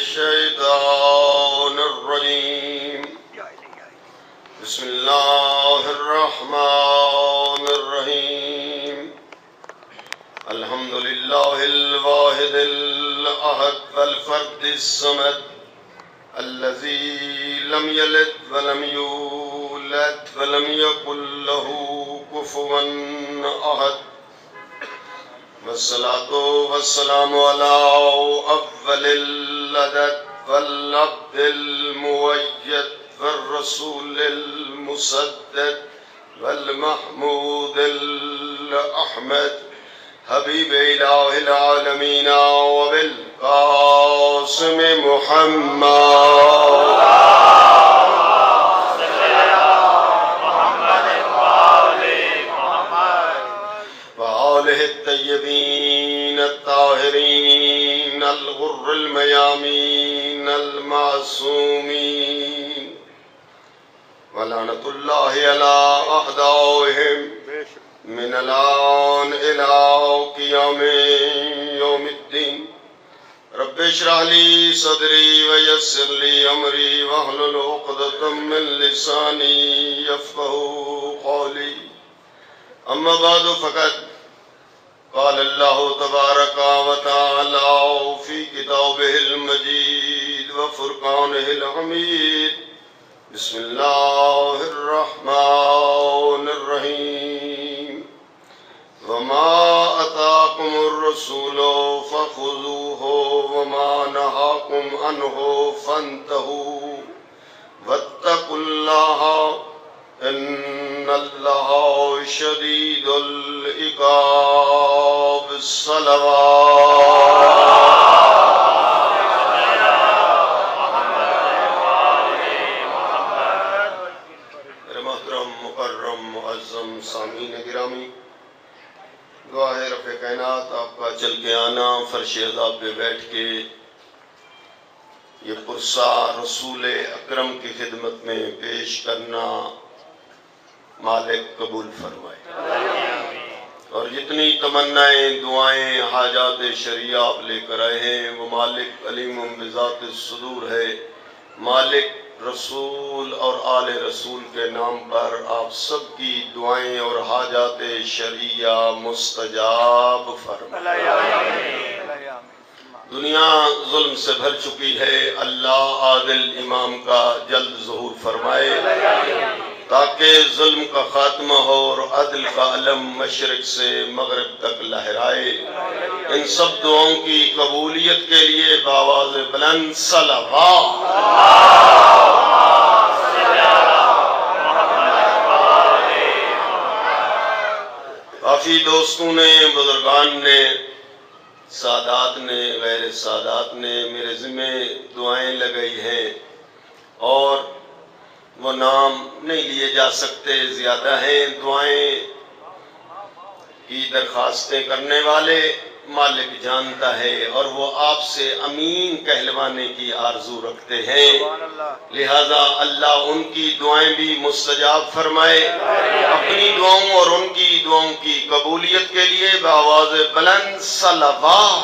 الشيطان الرجيم بسم الله الرحمن الرحيم الحمد لله الواحد الأحد الفرد الصمد الذي لم يلد ولم يولد ولم يكن له كفوا أحد والصلاة والسلام على أول العدد والعبد المؤيد والرسول المسدد والمحمود الأحمد حبيب إله العالمين وبالقاسم محمد وآله الطيبين الطاهرين الغر الميامين المعصومين ولعنة الله على أعدائهم من الآن إلى قيام يوم الدين رب اشرح لي صدري ويسر لي أمري واحلل عقدة من لساني يفقهوا قولي أما بعد فقد قال الله تبارك وتعالى في كتابه المجيد وفرقانه الحميد بسم الله الرحمن الرحيم وما أتاكم الرسول فخذوه وما نهاكم عنه فانتهوا واتقوا الله إن الله شديد العقاب الصلوات معظم سامعین گرامی، دعا ہے رب کائنات آپ کا چل کے آنا فرش عذاب پہ بیٹھ کے یہ پرسہ رسول اکرم کی خدمت میں پیش کرنا مالک قبول فرمائے، اور جتنی تمنائیں دعائیں حاجات شرعیہ آپ لے کر آئے ہیں وہ مالک علیم بذات الصدور ہے۔ مالک رسول اور آل رسول کے نام پر آپ سب کی دعائیں اور حاجات شرعیہ مستجاب فرمائے۔ دنیا ظلم سے بھر چکی ہے، اللہ عادل امام کا جلد ظہور فرمائے تاکہ ظلم کا خاتمہ ہو اور عدل کا علم مشرق سے مغرب تک لہرائے۔ ان سب دعاؤں کی قبولیت کے لیے بآواز بلند صلوات۔ کافی دوستوں نے، بزرگان نے، سادات نے، غیر سادات نے میرے ذمہ دعائیں لگائی ہیں، اور وہ نام نہیں لیے جا سکتے، زیادہ ہیں۔ دعائیں کی درخواستیں کرنے والے مالک جانتا ہے، اور وہ آپ سے امین کہلوانے کی آرزو رکھتے ہیں، لہذا اللہ ان کی دعائیں بھی مستجاب فرمائے۔ اپنی دعاؤں اور ان کی دعاؤں کی قبولیت کے لیے بآواز بلند صلوات۔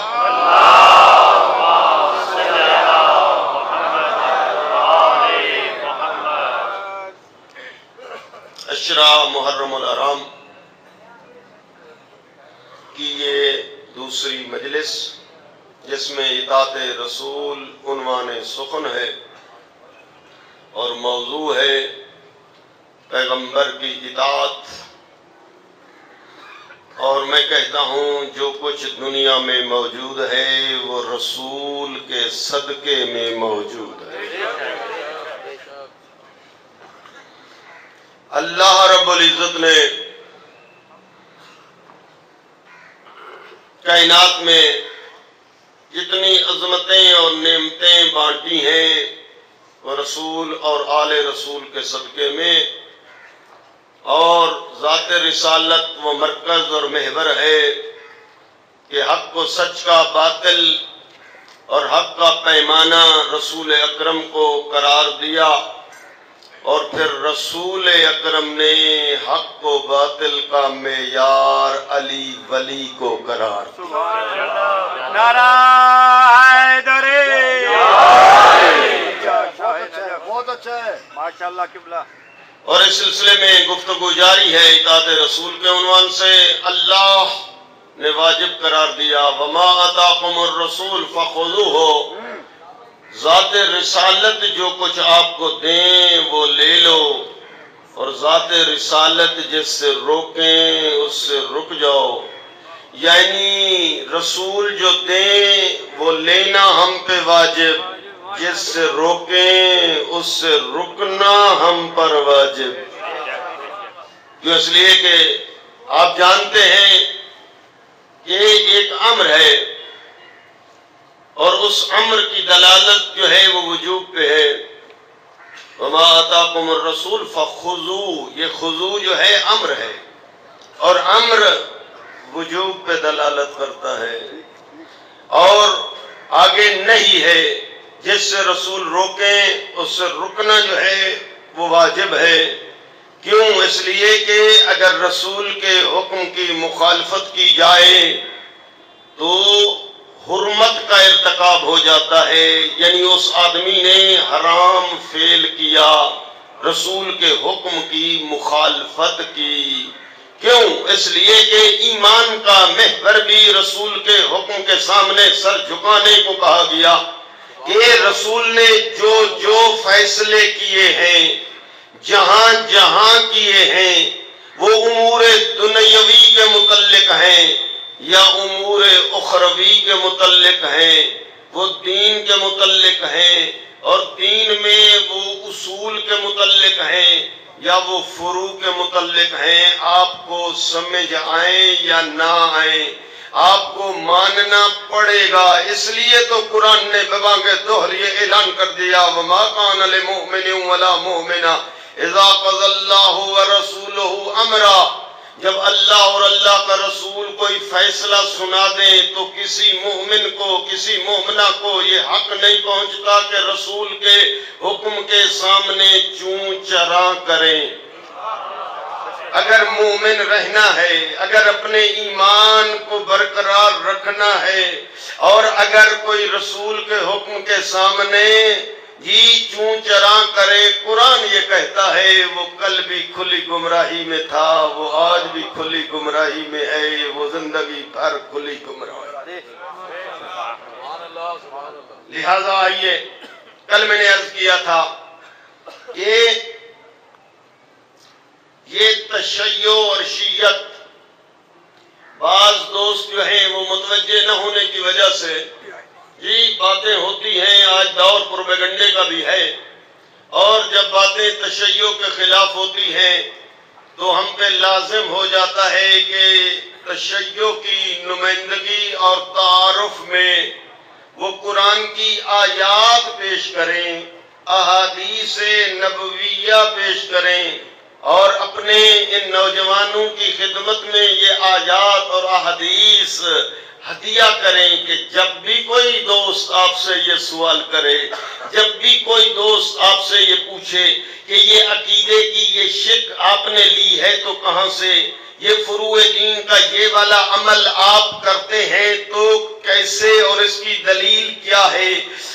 عشرہ محرم الحرام کی یہ دوسری مجلس، جس میں اطاعت رسول عنوان سخن ہے اور موضوع ہے پیغمبر کی اطاعت، اور میں کہتا ہوں جو کچھ دنیا میں موجود ہے وہ رسول کے صدقے میں موجود ہے۔ اللہ رب العزت نے کائنات میں جتنی عظمتیں اور نعمتیں بانٹی ہیں وہ رسول اور آل رسول کے صدقے میں، اور ذات رسالت وہ مرکز اور محور ہے کہ حق و سچ کا باطل اور حق کا پیمانہ رسول اکرم کو قرار دیا، اور پھر رسول اکرم نے حق و باطل کا معیار علی ولی کو قرار دیا۔ نعرہ حیدری ماشاءاللہ قبلہ. اور اس سلسلے میں گفتگو جاری ہے اطاعت رسول کے عنوان سے. اللہ نے واجب قرار دیا وما آتاکم الرسول فخذوہ، ذات رسالت جو کچھ آپ کو دیں وہ لے لو، اور ذات رسالت جس سے روکیں اس سے رک جاؤ. یعنی رسول جو دیں وہ لینا ہم پہ واجب، جس سے روکیں اس سے رکنا ہم پر واجب. کیوں؟ اس لیے کہ آپ جانتے ہیں کہ ایک امر ہے اور اس امر کی دلالت جو ہے وہ وجوب پہ ہے. وما آتاکم الرسول فخذوہ، یہ خذو جو ہے امر ہے، اور امر وجوب پہ دلالت کرتا ہے. اور آگے نہیں ہے، جس سے رسول روکیں اس سے رکنا جو ہے وہ واجب ہے. کیوں؟ اس لیے کہ اگر رسول کے حکم کی مخالفت کی جائے تو حرمت کا ارتکاب ہو جاتا ہے، یعنی اس آدمی نے حرام فعل کیا، رسول کے حکم کی مخالفت کی. کیوں؟ اس لیے کہ ایمان کا محور بھی رسول کے حکم کے سامنے سر جھکانے کو کہا گیا کہ رسول نے جو جو فیصلے کیے ہیں، جہاں جہاں کیے ہیں، وہ امور دنیاوی کے متعلق ہیں یا امور اخروی کے متعلق ہیں، وہ دین کے متعلق ہیں، اور دین میں وہ اصول کے متعلق ہیں یا وہ فروع کے متعلق ہیں. آپ کو سمجھ آئیں یا نہ آئیں، آپ کو ماننا پڑے گا. اس لیے تو قرآن نے ببانگ دوہر یہ اعلان کر دیا وما کان لمؤمن ولا مؤمنہ اذا قضى اللہ ورسولہ امرا. جب اللہ اور اللہ کا رسول کوئی فیصلہ سنا دیں تو کسی مومن کو، کسی مومنہ کو یہ حق نہیں پہنچتا کہ رسول کے حکم کے سامنے چوں چرا کریں. اگر مومن رہنا ہے، اگر اپنے ایمان کو برقرار رکھنا ہے، اور اگر کوئی رسول کے حکم کے سامنے چوں چرا کرے، قرآن یہ کہتا ہے وہ کل بھی کھلی گمراہی میں تھا، وہ آج بھی کھلی گمراہی میں ہے، وہ زندگی بھر کھلی گمراہی. لہذا آئیے، کل میں نے عرض کیا تھا کہ یہ تشیع اور شیعت، بعض دوست جو ہیں وہ متوجہ نہ ہونے کی وجہ سے باتیں ہوتی ہیں. آج دور پروپیگنڈے کا بھی ہے، اور جب باتیں تشیع کے خلاف ہوتی ہیں تو ہم پہ لازم ہو جاتا ہے کہ تشیع کی نمائندگی اور تعارف میں وہ قرآن کی آیات پیش کریں، احادیث نبویہ پیش کریں، اور اپنے ان نوجوانوں کی خدمت میں یہ آیات اور احادیث ہدیہ کریں کہ جب بھی کوئی دوست آپ سے یہ سوال کرے، جب بھی کوئی دوست آپ سے یہ پوچھے کہ یہ عقیدے کی یہ شک آپ نے لی ہے تو کہاں سے، یہ فروع دین کا یہ والا عمل آپ کرتے ہیں تو کیسے اور اس کی دلیل کیا ہے،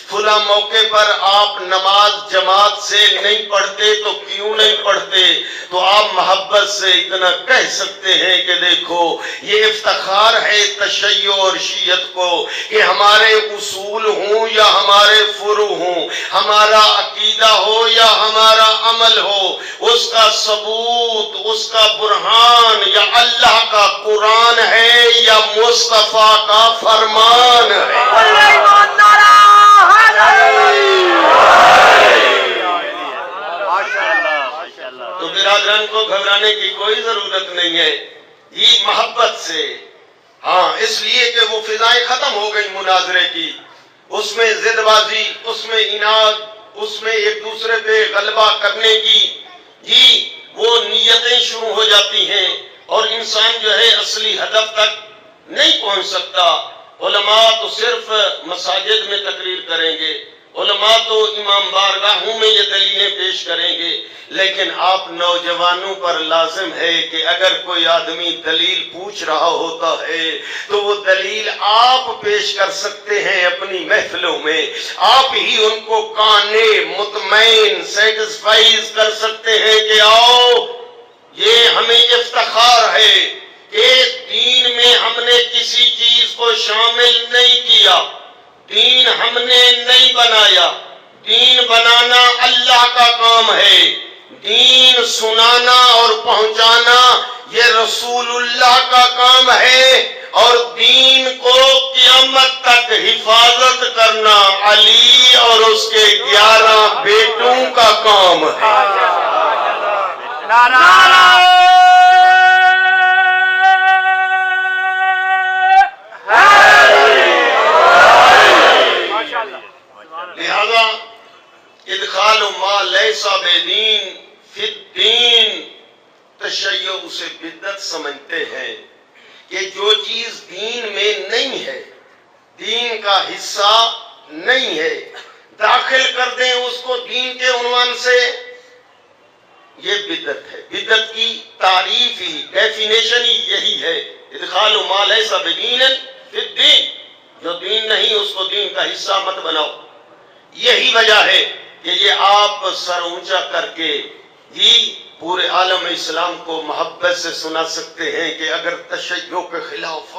فلاں موقع پر آپ نماز جماعت سے نہیں پڑھتے تو کیوں نہیں پڑھتے، تو آپ محبت سے اتنا کہہ سکتے ہیں کہ دیکھو یہ افتخار ہے تشیع اور شیعت کو کہ ہمارے اصول ہوں یا ہمارے فروع ہوں، ہمارا عقیدہ ہو یا ہمارا عمل ہو، اس کا ثبوت، اس کا برہان یا اللہ کا قرآن ہے یا مصطفیٰ کا فرمان ہے. تو برادران کو گھبرانے کی کوئی ضرورت نہیں ہے، یہ محبت سے. ہاں، اس لیے کہ وہ فضائیں ختم ہو گئی مناظرے کی، اس میں ضد بازی، اس میں اناد، اس میں ایک دوسرے پہ غلبہ کرنے کی وہ نیتیں شروع ہو جاتی ہیں، اور انسان جو ہے اصلی ہدف تک نہیں پہنچ سکتا. علماء تو صرف مساجد میں تقریر کریں گے، علماء تو امام بارگاہوں میں یہ دلیلیں پیش کریں گے، لیکن آپ نوجوانوں پر لازم ہے کہ اگر کوئی آدمی دلیل پوچھ رہا ہوتا ہے تو وہ دلیل آپ پیش کر سکتے ہیں اپنی محفلوں میں، آپ ہی ان کو کانے مطمئن سیٹسفائز کر سکتے ہیں کہ آؤ یہ ہمیں افتخار ہے کہ دین میں ہم نے کسی چیز کو شامل نہیں کیا، دین ہم نے نہیں بنایا، دین بنانا اللہ کا کام ہے، دین سنانا اور پہنچانا یہ رسول اللہ کا کام ہے، اور دین کو قیامت تک حفاظت کرنا علی اور اس کے 11 بیٹوں کا کام ہے۔ لہذا ادخال ما لیس بدین فی الدین، تشیع اسے بدعت سمجھتے ہیں کہ جو چیز دین میں نہیں ہے، دین کا حصہ نہیں ہے، داخل کر دیں اس کو دین کے عنوان سے، یہ بدعت ہے۔ بدعت کی تعریف ہی ڈیفینیشن ہی یہی ہے، ادخال ما لیس بدین فی الدین، جو دین نہیں اس کو دین کا حصہ مت بناؤ۔ یہی وجہ ہے کہ یہ آپ سر اونچا کر کے ہی پورے عالم اسلام کو محبت سے سنا سکتے ہیں کہ اگر تشیع کے خلاف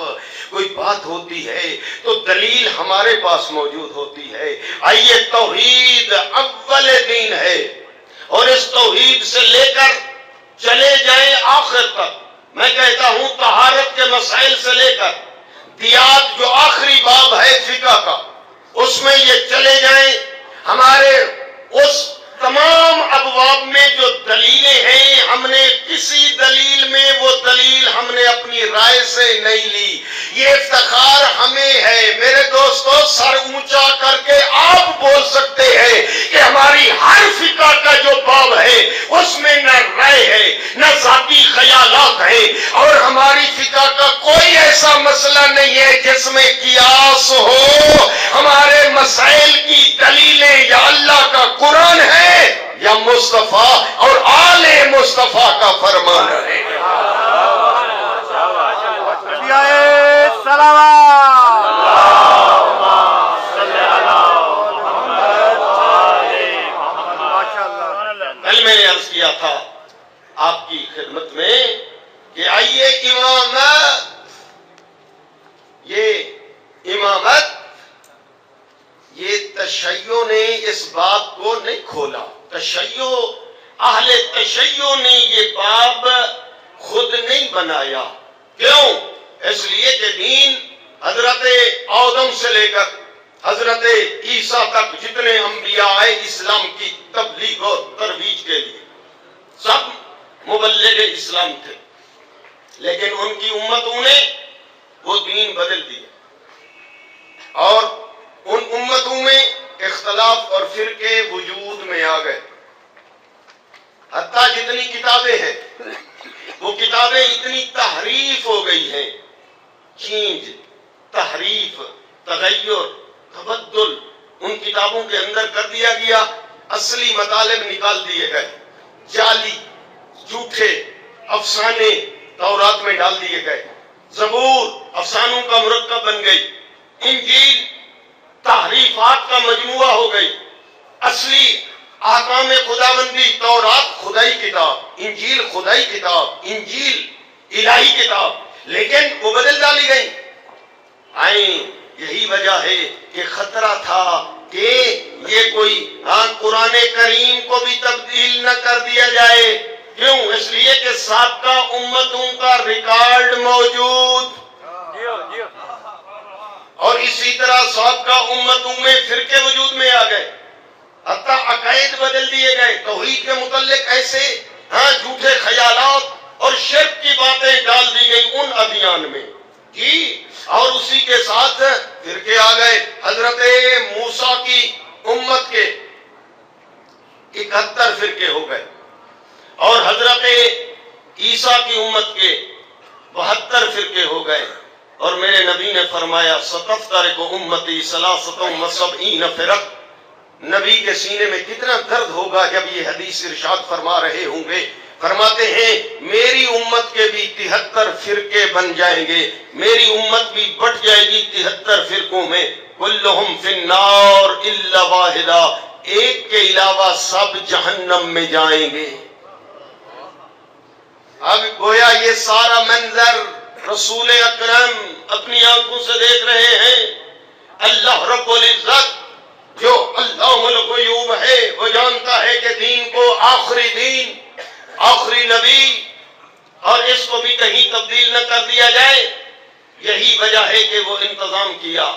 کوئی بات ہوتی ہے تو دلیل ہمارے پاس موجود ہوتی ہے۔ آئیے، توحید اول دین ہے، اور اس توحید سے لے کر چلے جائیں آخر تک۔ میں کہتا ہوں طہارت کے مسائل سے لے کر دیات جو آخری باب ہے فقہ کا، اس میں یہ چلے جائیں، ہمارے اس تمام ابواب میں جو دلیلیں ہیں، ہم نے کسی دلیل میں وہ دلیل ہم نے اپنی رائے سے نہیں لی، یہ افتخار ہمیں ہے۔ میرے دوستو، سر اونچا کر کے آپ بول سکتے ہیں کہ ہماری ہر فقہ کا جو باب ہے اس میں نہ رائے ہے نہ ذاتی خیالات ہیں، اور ہماری فقہ کا کوئی ایسا مسئلہ نہیں ہے جس میں قیاس ہو۔ ہمارے مسائل کی دلیلیں یا اللہ کا قرآن ہے یا مصطفیٰ اور آل مصطفیٰ کا فرمان ہے۔ کل میں نے عرض کیا تھا آپ کی خدمت میں کہ آئیے امامت یہ تشیع نے اس باب کو نہیں کھولا، اہل تشیع نے یہ باب خود نہیں بنایا۔ کیوں؟ اس لیے کہ دین حضرت آدم سے لے کر حضرت عیسیٰ تک جتنے انبیاء آئے اسلام کی تبلیغ اور ترویج کے لیے، سب مبلغ اسلام تھے، لیکن ان کی امتوں نے وہ دین بدل دیا، اور ان امتوں میں اختلاف اور فرقے وجود میں آ گئے۔ حتیٰ جتنی کتابیں ہیں وہ کتابیں اتنی تحریف ہو گئی ہیں، چینج، تحریف، تغیر، تبدل ان کتابوں کے اندر کر دیا گیا، اصلی مطالب نکال دیے گئے، جعلی جھوٹے افسانے تورات میں ڈال دیے گئے، زبور افسانوں کا مرکب بن گئی، انجیل تحریفات کا مجموعہ ہو گئی، اصلی احکام خداوندی تورات خدائی کتاب، انجیل خدائی کتاب، انجیل الہی کتاب، لیکن وہ بدل ڈالی گئی۔ یہی وجہ ہے کہ خطرہ تھا کہ یہ کوئی قرآن کریم کو بھی تبدیل نہ کر دیا جائے۔ کیوں؟ اس لیے کہ سابقہ امتوں کا ریکارڈ موجود، اور اسی طرح سابقہ امتوں میں فرقے وجود میں آ گئے، حتیٰ عقائد بدل دیے گئے، توحید کے متعلق ایسے جھوٹے خیالات اور شرک کی باتیں ڈال دی گئی ان ادیان میں جی، اور اسی کے ساتھ فرقے آ گئے۔ حضرت موسیٰ کی امت کے 71 فرقے ہو گئے، اور حضرت عیسیٰ کی امت کے 72 فرقے ہو گئے، اور میرے نبی نے فرمایا ستفترق امتی 73 فرق، نبی کے سینے میں کتنا درد ہوگا جب یہ حدیث ارشاد فرما رہے ہوں گے. فرماتے ہیں میری امت کے بھی 73 فرقے بن جائیں گے, میری امت بھی بٹ جائے گی 73 فرقوں میں. کلہم فی النار الا واحدہ, ایک کے علاوہ سب جہنم میں جائیں گے. اب گویا یہ سارا منظر رسول اکرم اپنی آنکھوں سے دیکھ رہے ہیں. اللہ رب العزت جو اللہ ملک غیوب ہے وہ جانتا ہے کہ دین کو آخری دین, آخری نبی, اور اس کو بھی کہیں تبدیل نہ کر دیا جائے. یہی وجہ ہے کہ وہ انتظام کیا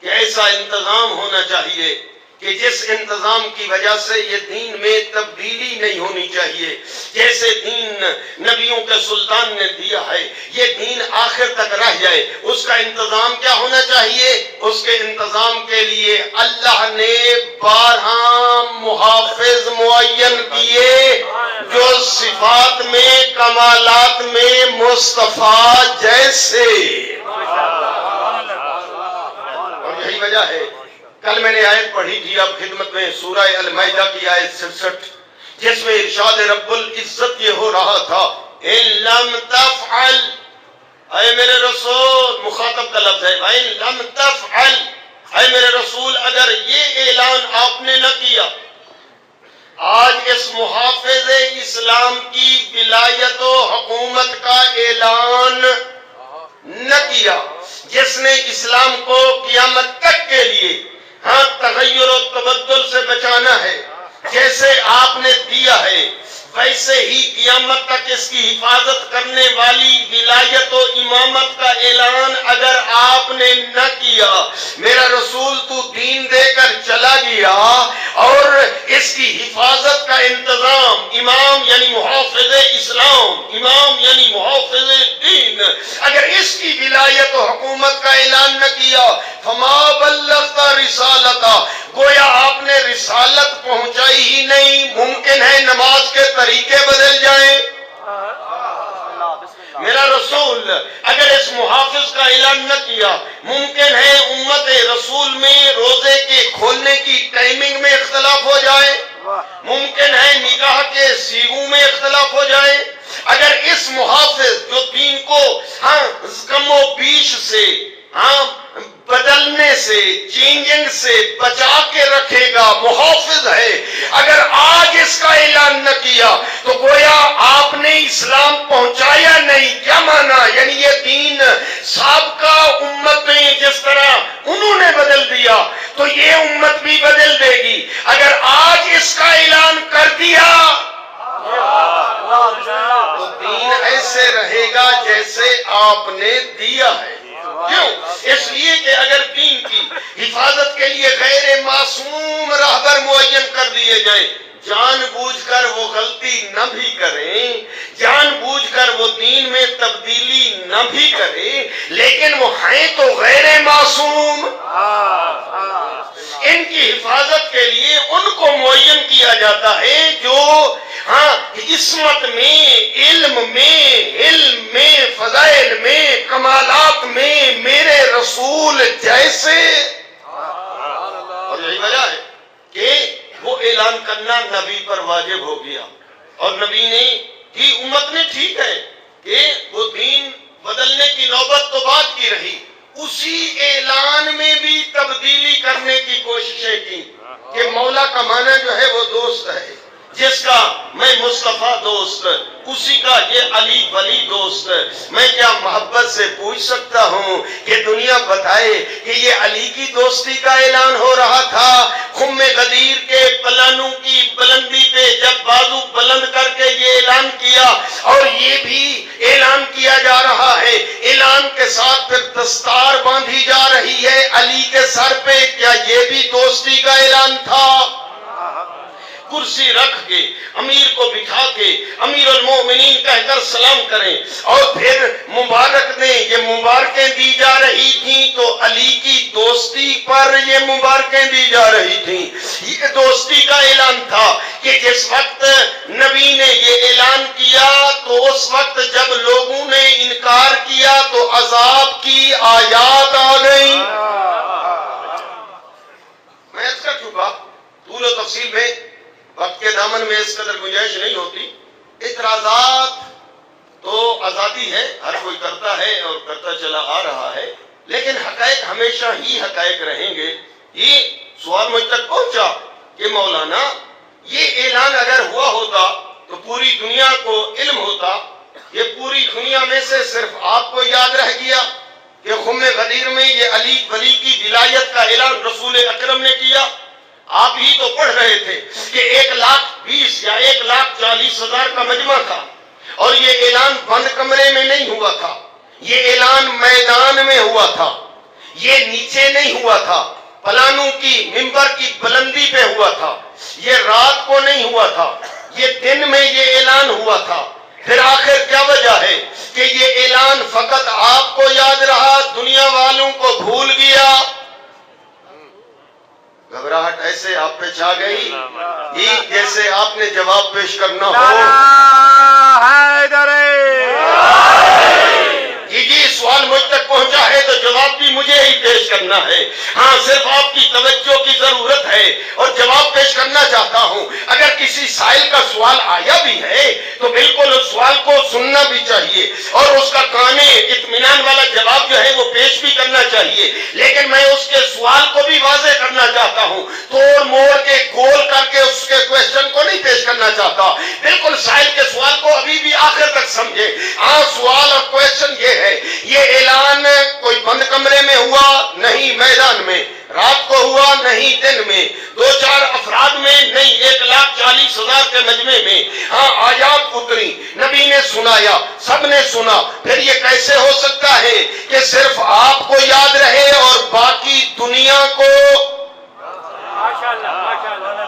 کہ ایسا انتظام ہونا چاہیے کہ جس انتظام کی وجہ سے یہ دین میں تبدیلی نہیں ہونی چاہیے. جیسے دین نبیوں کے سلطان نے دیا ہے یہ دین آخر تک رہ جائے, اس کا انتظام کیا ہونا چاہیے؟ اس کے انتظام کے لیے اللہ نے 12 محافظ معین کیے جو صفات میں کمالات میں مصطفیٰ جیسے. اور یہی وجہ ہے, کل میں نے آیت پڑھی تھی اب خدمت میں, سورہ المائدہ کی آیت 66, جس میں ارشاد رب العزت یہ ہو رہا تھا ان لم تفعل, اے میرے رسول, مخاطب کا لفظ ہے, ان لم تفعل, اے میرے رسول اگر یہ اعلان آپ نے نہ کیا, آج اس محافظ اسلام کی ولایت و حکومت کا اعلان نہ کیا, جس نے اسلام کو قیامت تک کے لیے تغیر و تبدل سے بچانا ہے, جیسے آپ نے دیا ہے ویسے ہی قیامت تک اس کی حفاظت کرنے والی ولایت و امامت کا اعلان اگر آپ نے نہ کیا, میرا رسول تو دین دے کر چلا گیا اور اس کی حفاظت کا انتظام, امام یعنی محافظ اسلام, امام یعنی محافظ دین, اگر اس کی ولایت و حکومت کا اعلان نہ کیا, فما بلغت رسالتا, گویا آپ نے رسالت پہنچائی ہی نہیں. ممکن ہے نماز کے طریقے بدل جائیں. میرا رسول اگر اس محافظ کا اعلان نہ کیا, ممکن ہے امت رسول میں روزے کے کھولنے کی ٹائمنگ میں اختلاف ہو جائے, ممکن ہے نکاح کے سیغوں میں اختلاف ہو جائے. اگر اس محافظ جو دین کو کم و بیش سے بدلنے سے, چینجنگ سے بچا کے رکھے گا, محافظ ہے, اگر آج اس کا اعلان نہ کیا تو گویا آپ نے اسلام پہنچایا نہیں. کیا مانا؟ یعنی یہ دین سابقہ امتیں جس طرح انہوں نے بدل دیا تو یہ امت بھی بدل دے گی. اگر آج اس کا اعلان کر دیا تو دین ایسے رہے گا جیسے آپ نے دیا ہے. کیوں؟ اس لیے کہ اگر دین کی حفاظت کے لیے غیر معصوم راہبر معین کر دیے جائیں, جان بوجھ کر وہ غلطی نہ بھی کریں, جان بوجھ کر وہ دین میں تبدیلی نہ بھی کریں, لیکن وہ ہیں تو غیر معصوم, ان کی حفاظت کے لیے ان کو معین کیا جاتا ہے جو عصمت میں, علم میں, فضائل میں, کمالات میں میرے رسول جیسے. اور یہی وجہ ہے کہ وہ اعلان کرنا نبی پر واجب ہو گیا, اور نبی نے کی امت نے ٹھیک ہے کہ وہ دین بدلنے کی نوبت تو بعد کی رہی, اسی اعلان میں بھی تبدیلی کرنے کی کوششیں کی کہ مولا کا معنی جو ہے وہ دوست ہے, جس کا میں مصطفیٰ دوست, اسی کا یہ علی ولی دوست. میں کیا محبت سے پوچھ سکتا ہوں کہ دنیا بتائے کہ یہ علی کی دوستی کا اعلان ہو رہا تھا, خم غدیر کے پلانوں کی بلندی پہ جب بازو بلند کر کے یہ اعلان کیا, اور یہ بھی اعلان کیا جا رہا ہے, اعلان کے ساتھ پھر دستار باندھی جا رہی ہے علی کے سر پہ, کیا یہ بھی دوستی کا اعلان تھا؟ کرسی رکھ کے امیر کو بٹھا کے امیر المومنین کہہ کر سلام کریں, اور پھر مبارک دیں, یہ مبارکیں دی جا رہی تھیں تو علی کی دوستی پر یہ مبارکیں دی جا رہی تھیں. یہ دوستی کا اعلان تھا کہ جس وقت نبی نے یہ اعلان کیا تو اس وقت جب لوگوں نے انکار کیا تو عذاب کی آیات آ گئی. میں اس کا چکا تفصیل میں وقت کے دامن میں اس قدر گنجائش نہیں ہوتی. اعتراضات تو آزادی ہے، ہر کوئی کرتا ہے اور کرتا چلا آ رہا ہے، لیکن حقائق ہمیشہ ہی حقائق رہیں گے. یہ سوال مجھ تک پہنچا کہ مولانا یہ اعلان اگر ہوا ہوتا تو پوری دنیا کو علم ہوتا. یہ پوری دنیا میں سے صرف آپ کو یاد رہ گیا کہ خم غدیر میں یہ علی ولی کی ولایت کا اعلان رسول اکرم نے کیا. آپ ہی تو پڑھ رہے تھے کہ 1,20,000 یا 1,40,000 کا مجمع تھا، اور یہ اعلان بند کمرے میں نہیں ہوا تھا، یہ اعلان میدان میں ہوا تھا. یہ نیچے نہیں ہوا تھا، پلانوں کی منبر کی بلندی پہ ہوا تھا. یہ رات کو نہیں ہوا تھا، یہ دن میں یہ اعلان ہوا تھا. پھر آخر کیا وجہ ہے کہ یہ اعلان فقط آپ کو یاد رہا، دنیا والوں کو بھول گیا؟ گھبراہٹ ایسے آپ پہ چھا گئی جیسے آپ نے جواب پیش کرنا ہو. یہ سوال مجھ تک پہنچا ہے تو جواب بھی مجھے ہی پیش کرنا ہے. ہاں، صرف آپ کی توجہ کی ضرورت ہے اور جواب پیش کرنا چاہتا ہوں. اگر کسی سائل کا سوال آیا بھی ہے تو بالکل اس سوال کو سننا بھی چاہیے اور اس کا کانے اطمینان والا جواب جو ہے وہ پیش بھی کرنا چاہیے. لیکن میں اس کے سوال کو بھی واضح کرنا چاہتا ہوں، توڑ موڑ کے گول کر کے اس کے کویسچن کو نہیں پیش کرنا چاہتا. بالکل سائل کے سوال کو ابھی بھی آخر تک سمجھے. ہاں، سوال اور کویسچن یہ ہے، یہ اعلان کوئی بند کمرے میں ہوا نہیں، میدان میں. رات کو ہوا نہیں، دن میں. 2-4 افراد میں نہیں، 1,40,000 کے مجمع میں. ہاں، آیات اتری، نبی نے سنایا، سب نے سنا. پھر یہ کیسے ہو سکتا ہے کہ صرف آپ کو یاد رہے اور باقی دنیا کو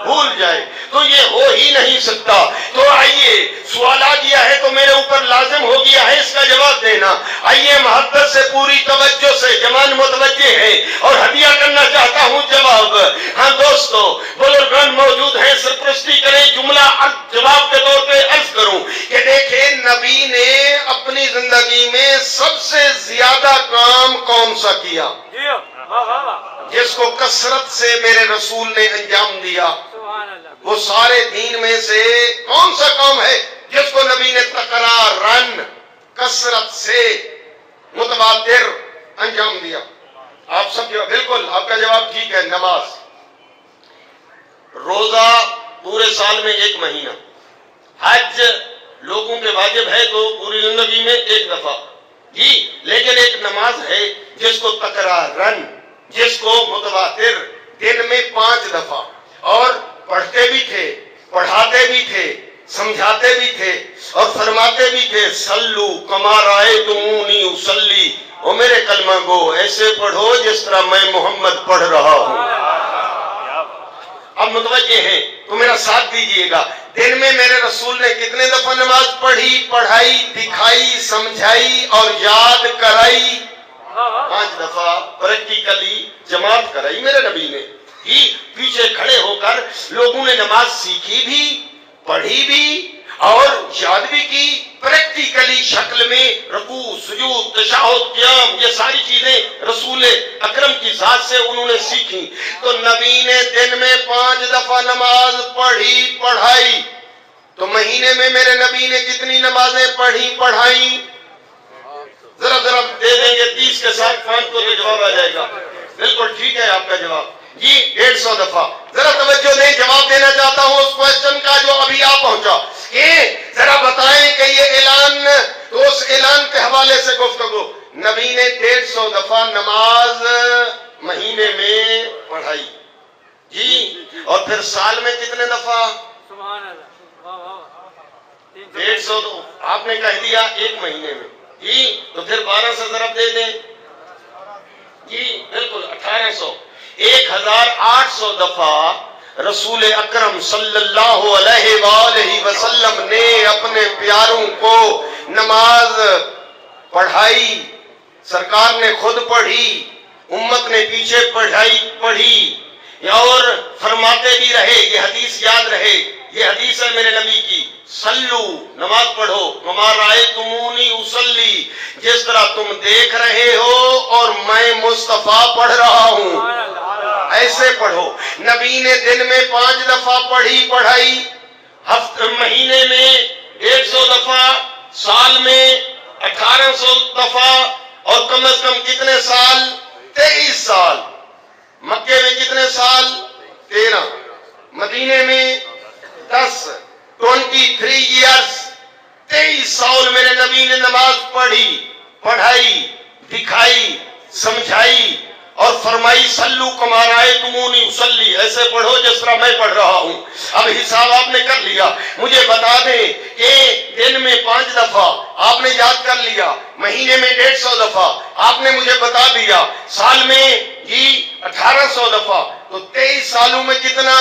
بھول جائے؟ تو یہ ہو ہی نہیں سکتا. تو آئیے، سوال آ گیا ہے تو میرے اوپر لازم ہو گیا ہے اس کا جواب دینا. آئیے، محبت سے پوری توجہ سے جوان متوجہ ہے اور ہدیہ کرنا چاہتا ہوں جواب. ہاں دوستو، بزرگان موجود ہیں، سرپرستی کریں. جملہ جواب کے طور پہ عرض کروں کہ دیکھیں، نبی نے اپنی زندگی میں سب سے زیادہ کام کون سا کیا جس کو کثرت سے میرے رسول نے انجام دیا؟ وہ سارے دین میں سے کون سا کام ہے جس کو نبی نے تکرارن کثرت سے متواتر انجام دیا؟ آپ سب بالکل، آپ کا جواب ٹھیک ہے، نماز. روزہ پورے سال میں 1 مہینہ. حج لوگوں پہ واجب ہے تو پوری زندگی میں 1 دفعہ جی. لیکن ایک نماز ہے جس کو تکرارن، جس کو متواتر دن میں 5 دفعہ، اور پڑھتے بھی تھے، پڑھاتے بھی تھے، سمجھاتے بھی تھے اور فرماتے بھی تھے، سلو کما رأیتمونی اصلی. او میرے کلمہ گو، ایسے پڑھو جس طرح میں محمد پڑھ رہا ہوں. اب متوجہ ہیں تو میرا ساتھ دیجئے گا. دن میں میرے رسول نے کتنے دفعہ نماز پڑھی، پڑھائی، دکھائی، سمجھائی اور یاد کرائی؟ 5 دفعہ پریکٹیکلی جماعت کرائی میرے نبی نے. پیچھے کھڑے ہو کر لوگوں نے نماز سیکھی بھی، پڑھی بھی اور یاد بھی کی. پریکٹیکلی شکل میں رکوع، سجود، تشہد، قیام، یہ ساری چیزیں رسول اکرم کی ذات سے انہوں نے سیکھی. تو نبی نے دن میں 5 دفعہ نماز پڑھی، پڑھائی. تو مہینے میں میرے نبی نے کتنی نمازیں پڑھی، پڑھائی؟ ذرا دے دیں گے 30 کے ساتھ 5 کو تو جواب آ جائے گا. بالکل ٹھیک ہے آپ کا جواب جی، 150 دفعہ. ذرا توجہ دیں، جواب دینا چاہتا ہوں اس کویسچن کا جو ابھی آپ پہنچا. ذرا بتائیں کہ یہ اعلان، تو اس اعلان کے حوالے سے گفتگو. نبی نے 150 دفعہ نماز مہینے میں پڑھائی جی، اور پھر سال میں کتنے دفعہ؟ 150 تو آپ نے کہہ دیا 1 مہینے میں جی. تو پھر 12 سے ضرب دے دیں جی، بالکل 1800. 1800 دفعہ رسول اکرم صلی اللہ علیہ وآلہ وسلم نے اپنے پیاروں کو نماز پڑھائی. سرکار نے خود پڑھی، امت نے پیچھے پڑھی اور فرماتے بھی رہے. یہ حدیث یاد رہے، یہ حدیث ہے میرے نبی کی، سلو نماز پڑھو کما رأیتمونی اصلی، جس طرح تم دیکھ رہے ہو اور میں مصطفیٰ پڑھ رہا ہوں. ایسے پڑھو. نبی نے دن میں 5 دفعہ پڑھائی, مہینے میں 150 دفعہ, سال میں 1800 دفعہ, اور کم از کم کتنے سال؟ 23 سال. مکے میں کتنے سال؟ 13. مدینے میں 10. 23 ایئرس, 23 سال میرے نبی نے نماز پڑھائی, دکھائی, سمجھائی, اور فرمائی صلو کما رأیتمونی اصلی, ایسے پڑھو جس طرح میں پڑھ رہا ہوں. اب حساب آپ نے کر لیا, مجھے بتا دیں کہ دن میں 5 دفعہ آپ نے یاد کر لیا, مہینے میں 150 دفعہ آپ نے مجھے بتا دیا, سال میں 1800 دفعہ, تو 23 سالوں میں کتنا؟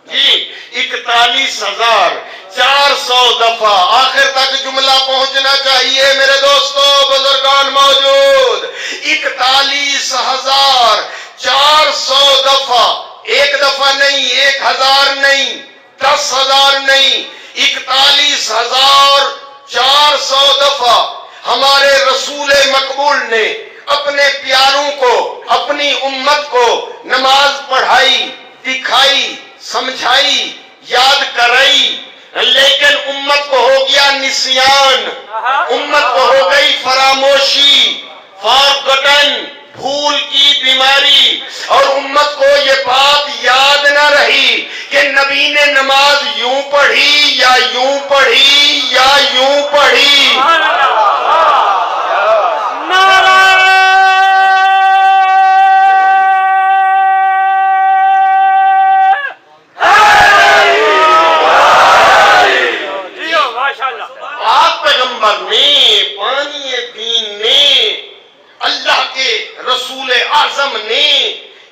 جی 41,400 دفعہ. آخر تک جملہ پہنچنا چاہیے میرے دوستو, بزرگان موجود. 41,400 دفعہ, ایک دفعہ نہیں, 1000 نہیں, 10,000 نہیں, 41,400 دفعہ ہمارے رسول مقبول نے اپنے پیاروں کو, اپنی امت کو نماز پڑھائی, دکھائی, سمجھائی, یاد کرائی. لیکن امت کو ہو گیا نسیان, امت کو ہو گئی فراموشی, فارگٹن, بھول کی بیماری, اور امت کو یہ بات یاد نہ رہی کہ نبی نے نماز یوں پڑھی یا یوں پڑھی یا یوں پڑھی. رسول اعظم نے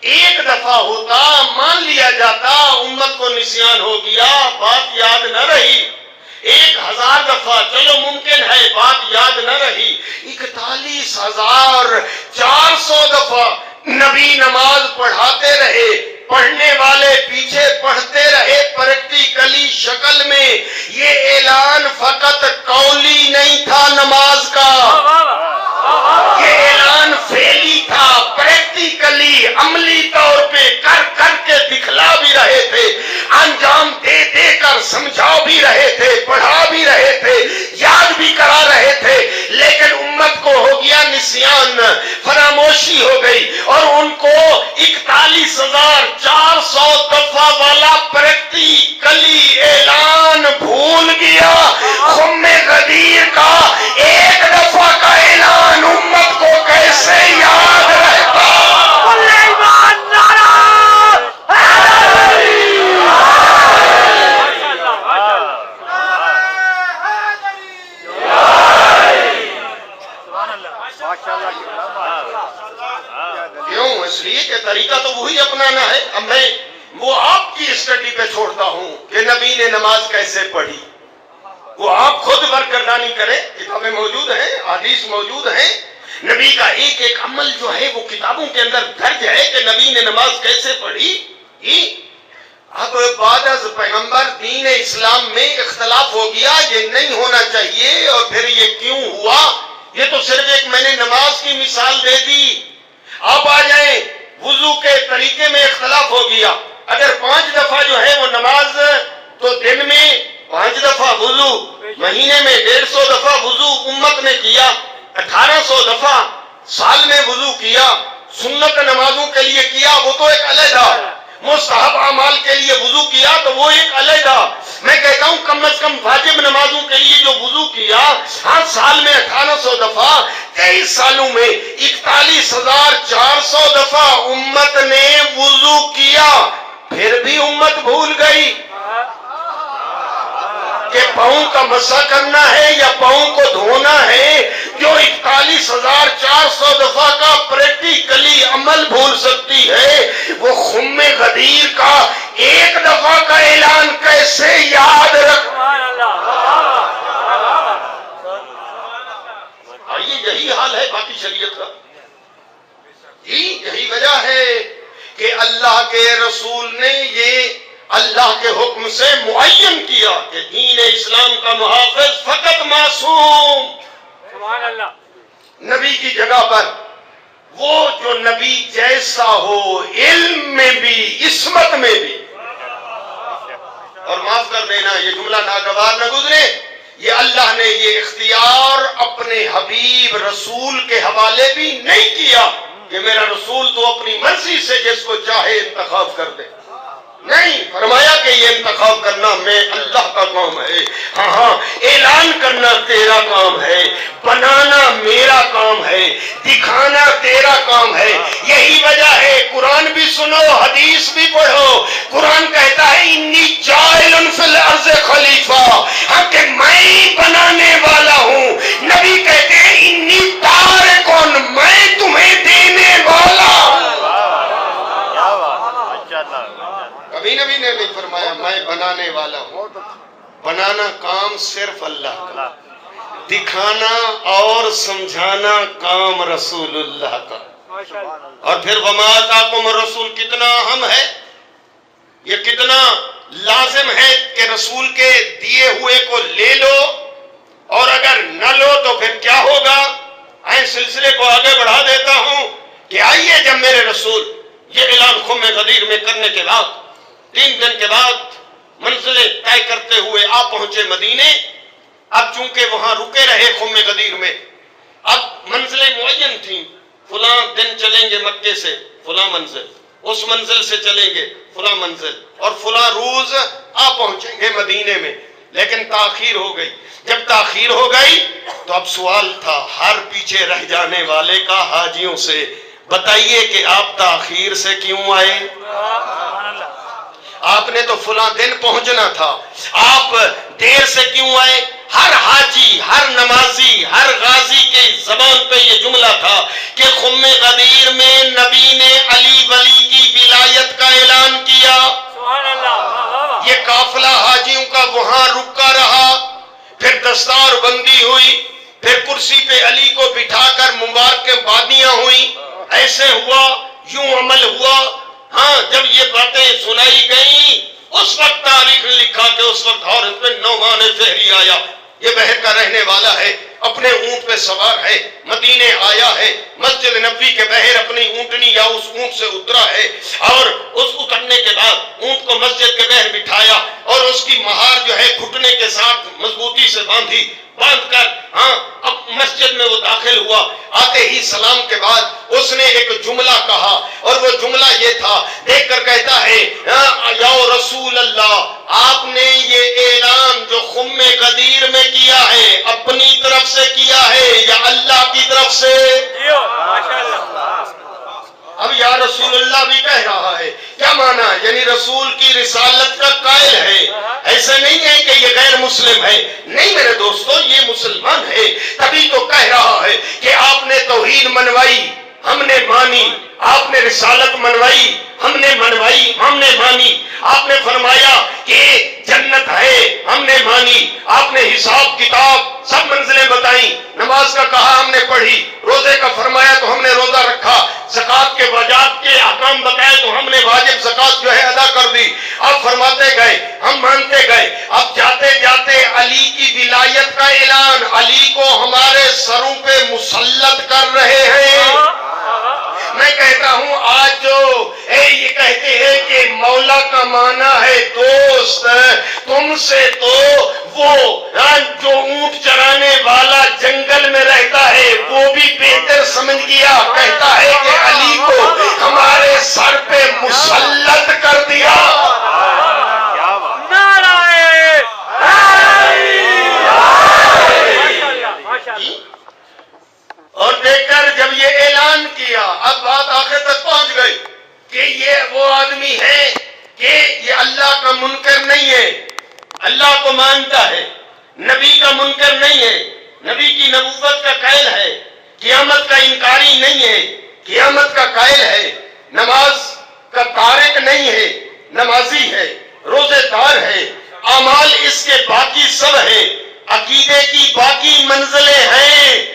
ایک دفعہ ہوتا مان لیا جاتا, امت کو نسیان ہو گیا, بات یاد نہ رہی. 1000 دفعہ چلو ممکن ہے بات یاد نہ رہی, 41,400 دفعہ نبی نماز پڑھاتے رہے, پڑھنے والے پیچھے پڑھتے رہے پریکٹیکلی شکل میں. یہ اعلان فقط قولی نہیں تھا نماز کا, یہ اعلان فعلی تھا, پریکٹیکلی عملی طور پہ کر کے دکھلا بھی رہے تھے, انجام دے کر سمجھا بھی رہے تھے, پڑھا بھی رہے تھے, یاد بھی کرا رہے تھے. لیکن امت کو ہو گیا نسیان, فراموشی ہو گئی, اور ان کو 41,400 دفعہ والا پریکٹیکلی اعلان بھول گیا. خم غدیر کا ایک دفعہ کا اعلان امت کو کیسے یاد رہتا؟ کیوں؟ اس لیے کہ طریقہ تو وہی اپنانا ہے. اب میں وہ آپ کی اسٹڈی پہ چھوڑتا ہوں کہ نبی نے نماز کیسے پڑھی, وہ آپ خود برگردانی کریں. کتابیں موجود ہیں, حدیث موجود ہیں, نبی کا ایک ایک عمل جو ہے وہ کتابوں کے اندر درج ہے کہ نبی نے نماز کیسے پڑھی. اب بعد از پیغمبر دین اسلام میں اختلاف ہو گیا, یہ نہیں ہونا چاہیے, اور پھر یہ کیوں ہوا؟ یہ تو صرف ایک میں نے نماز کی مثال دے دی. آپ آ جائیں, وضو کے طریقے میں اختلاف ہو گیا. اگر 5 دفعہ جو ہے وہ نماز, تو دن میں 5 دفعہ وضو, مہینے میں 150 دفعہ وضو امت نے کیا, 1800 دفعہ سال میں وضو کیا. سنت نمازوں کے لیے کیا وہ تو ایک علیحدہ, مستحب اعمال کے لیے وضو کیا تو وہ ایک علیحدہ. میں کہتا ہوں کم از کم واجب نمازوں کے لیے جو وضو کیا, ہاں سال میں 1800 دفعہ, 23 سالوں میں 41,400 دفعہ امت نے وضو کیا. پھر بھی امت بھول گئی کہ پاؤں کا مسح کرنا ہے یا پاؤں کو دھونا ہے. جو 41,400 دفعہ کا پریکٹیکلی عمل بھول سکتی ہے, وہ خم غدیر کا ایک دفعہ کا اعلان کیسے یاد رکھ؟ یہی حال ہے باقی شریعت کا. یہی وجہ ہے کہ اللہ کے رسول نے یہ اللہ کے حکم سے معین کیا کہ دین اسلام کا محافظ فقط معصوم. سبحان اللہ. نبی کی جگہ پر وہ جو نبی جیسا ہو، علم میں بھی عصمت میں بھی. اور معاف کر دینا یہ جملہ ناگوار نہ گزرے، یہ اللہ نے یہ اختیار اپنے حبیب رسول کے حوالے بھی نہیں کیا کہ میرا رسول تو اپنی مرضی سے جس کو چاہے انتخاب کر دے. نہیں، فرمایا کہ یہ انتخاب کرنا میں اللہ کا کام ہے. ہاں اعلان کرنا تیرا کام ہے، بنانا میرا کام ہے، دکھانا تیرا کام ہے. یہی وجہ ہے قرآن بھی سنو، حدیث بھی پڑھو. قرآن کہتا ہے انی جاعل فی الارض خلیفہ، ہاں کہ میں بنانے والا ہوں. نبی کہتے ہیں انی تارکون، میں تمہیں دینے والا ہوں. کبھی نبی نے نہیں فرمایا میں بنانے والا ہوں. بنانا کام صرف اللہ کا، دکھانا اور سمجھانا کام رسول اللہ کا. اور پھر وما آتاکم الرسول کتنا اہم ہے، یہ کتنا لازم ہے کہ رسول کے دیے ہوئے کو لے لو، اور اگر نہ لو تو پھر کیا ہوگا. آئیں سلسلے کو آگے بڑھا دیتا ہوں کہ آئیے جب میرے رسول یہ اعلان خم غدیر میں کرنے کے بعد 3 دن کے بعد منزلیں طے کرتے ہوئے آپ پہنچے مدینے. اب چونکہ وہاں رکے رہے خم غدیر میں، اب منزلیں معین تھیں. فلاں دن چلیں گے مکے سے فلاں منزل، اس منزل سے چلیں گے فلاں منزل، اور فلاں روز آپ پہنچیں گے مدینے میں. لیکن تاخیر ہو گئی. جب تاخیر ہو گئی تو اب سوال تھا ہر پیچھے رہ جانے والے کا حاجیوں سے، بتائیے کہ آپ تاخیر سے کیوں آئے؟ آپ نے تو فلاں دن پہنچنا تھا، آپ دیر سے کیوں آئے؟ ہر حاجی، ہر نمازی، ہر غازی کے زبان پہ یہ جملہ تھا کہ خم غدیر میں نبی نے علی ولی کی ولایت کا اعلان کیا. یہ قافلہ حاجیوں کا وہاں رکا رہا، پھر دستار بندی ہوئی، پھر کرسی پہ علی کو بٹھا کر مبارک بادیاں ہوئی. ایسے ہوا، یوں عمل ہوا. ہاں جب یہ باتیں سنائی گئیں اس وقت تاریخ نے لکھا کہ اس وقت حارث بن نعمان فہری آیا. یہ بحر کا رہنے والا ہے، اپنے اونٹ پہ سوار ہے، مدینے آیا ہے، مسجد نبوی کے بحر اپنی اونٹنی یا اس اونٹ سے اترا ہے، اور اس اترنے کے بعد اونٹ کو مسجد کے بحر بٹھایا اور اس کی مہار جو ہے گھٹنے کے ساتھ مضبوطی سے باندھ کر اب مسجد میں وہ داخل ہوا. آتے ہی سلام کے بعد اس نے ایک جملہ کہا، اور وہ جملہ یہ تھا، دیکھ کر کہتا ہے یا رسول اللہ، آپ نے یہ اعلان جو خم غدیر میں کیا ہے اپنی طرف سے کیا ہے یا اللہ کی طرف سے؟ اب یا رسول اللہ بھی کہہ رہا ہے، کیا معنی؟ یعنی رسول کی رسالت کا قائل ہے. ایسے نہیں ہے کہ یہ غیر مسلم ہے، نہیں میرے دوستو، یہ مسلمان ہے. تبھی تو کہہ رہا ہے کہ آپ نے توحید منوائی، ہم نے مانی. آپ نے رسالت منوائی، ہم نے مانی. آپ نے فرمایا کہ جنت ہے، ہم نے مانی. آپ نے حساب کتاب سب منزلیں بتائیں. نماز کا کہا، ہم نے پڑھی. روزے کا فرمایا تو ہم نے روزہ رکھا. زکات کے واجب کے احکام بتائے تو ہم نے واجب زکات جو ہے ادا کر دی. اب فرماتے گئے، ہم مانتے گئے. اب جاتے جاتے علی کی ولایت کا اعلان، علی کو ہمارے سروں پہ مسلط کر رہے ہیں. میں کہتا ہوں آج جو یہ کہتے ہیں کہ مولا کا معنی ہے دوست، تم سے تو وہ جو اونٹ چرانے والا جنگل میں رہتا ہے وہ بھی بہتر سمجھ گیا. کہتا ہے کہ علی کو ہمارے سر پہ مسلط کر دیا. اور دیکھ کر جب یہ اعلان کیا، اب بات آخر تک پہنچ گئی کہ یہ وہ آدمی ہے کہ یہ اللہ کا منکر نہیں ہے، اللہ کو مانتا ہے، نبی کا منکر نہیں ہے، نبی کی نبوت کا قائل ہے، قیامت کا انکاری نہیں ہے، قیامت کا قائل ہے، نماز کا تارک نہیں ہے، نمازی ہے، روزے دار ہے، اعمال اس کے باقی سب ہیں، عقیدے کی باقی منزلیں ہیں،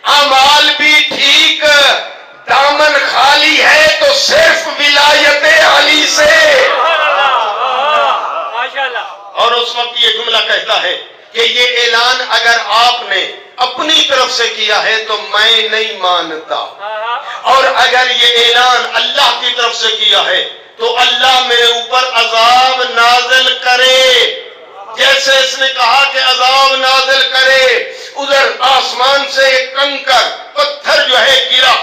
اعمال بھی ٹھیک، دامن خالی ہے تو صرف ولایت علی سے. اور اس وقت یہ جملہ کہتا ہے کہ یہ اعلان اگر آپ نے اپنی طرف سے کیا ہے تو میں نہیں مانتا، اور اگر یہ اعلان اللہ کی طرف سے کیا ہے تو اللہ میرے اوپر عذاب نازل کرے، جیسے اس نے کہا کہ عذاب نازل کرے۔ ادھر آسمان سے ایک کنکر پتھر جو ہے گرا،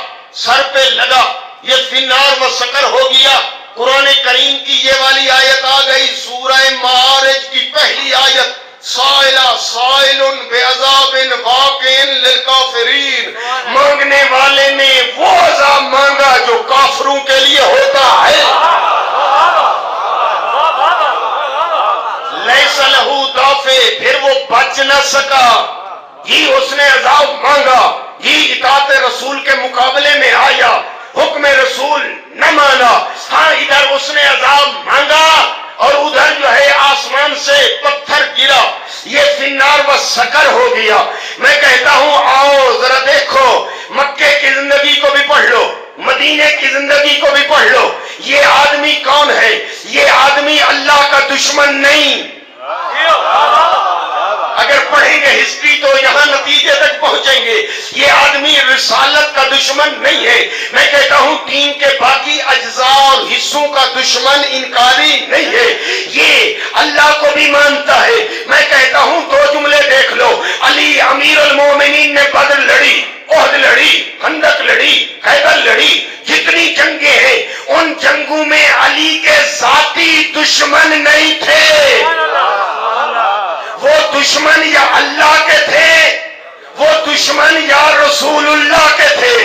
سر پہ لگا، یہ فنار و سکر ہو گیا۔ قرآن کریم کی یہ والی آیت آ گئی، سورہ معارج کی پہلی آیت، سائلہ سائل بعذاب واقع للکافرین، مانگنے والے نے وہ عذاب مانگا جو کافروں کے لیے ہوتا ہے۔ لیس لہو دافع، پھر وہ بچ نہ سکا، یہ اس نے عذاب مانگا، یہ اطاعت رسول کے مقابلے میں آیا، حکم رسول نہ مانا۔ ہاں ادھر اس نے عذاب مانگا اور ادھر جو ہے آسمان سے پتھر گرا، یہ فنار و سکر ہو گیا۔ میں کہتا ہوں آؤ ذرا دیکھو، مکے کی زندگی کو بھی پڑھ لو، مدینے کی زندگی کو بھی پڑھ لو۔ یہ آدمی کون ہے؟ یہ آدمی اللہ کا دشمن نہیں۔ اگر پڑھیں گے ہسٹری تو یہاں نتیجے تک پہنچیں گے۔ یہ آدمی رسالت کا دشمن نہیں ہے، میں کہتا ہوں دین کے باقی اجزاء اور حصوں کا دشمن انکاری نہیں ہے، یہ اللہ کو بھی مانتا ہے۔ میں کہتا ہوں دو جملے دیکھ لو، علی امیر المومنین نے بدر لڑی، احد لڑی، خندق لڑی، خیبر لڑی، جتنی جنگیں ہیں ان جنگوں میں علی کے ذاتی دشمن نہیں تھے، وہ دشمن یا اللہ کے تھے، وہ دشمن یا رسول اللہ کے تھے۔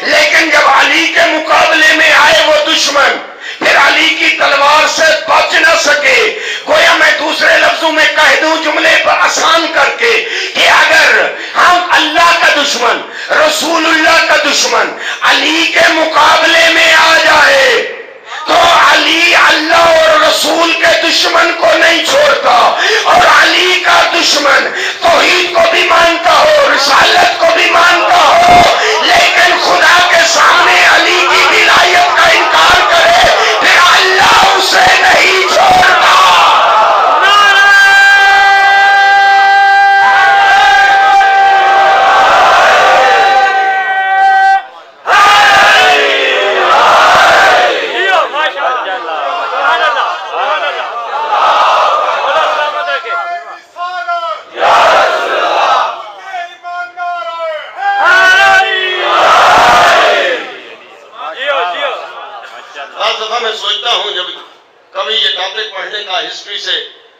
لیکن جب علی کے مقابلے میں آئے وہ دشمن، پھر علی کی تلوار سے بچ نہ سکے۔ گویا میں دوسرے لفظوں میں کہہ دوں جملے پر آسان کر کے کہ اگر ہم اللہ کا دشمن، رسول اللہ کا دشمن علی کے مقابلے میں آ جائے تو علی اللہ اور رسول کے دشمن کو نہیں چھوڑتا، اور علی کا دشمن توحید کو بھی مانتا ہو، رسالت کو بھی مانتا ہو، لیکن خدا کے سامنے علی کی ولایت کا انکار کرے پھر اللہ اسے نہیں چھوڑتا۔ میں سوچتا ہوں جب کبھی یہ ٹاپک پڑھنے کا ہسٹری سے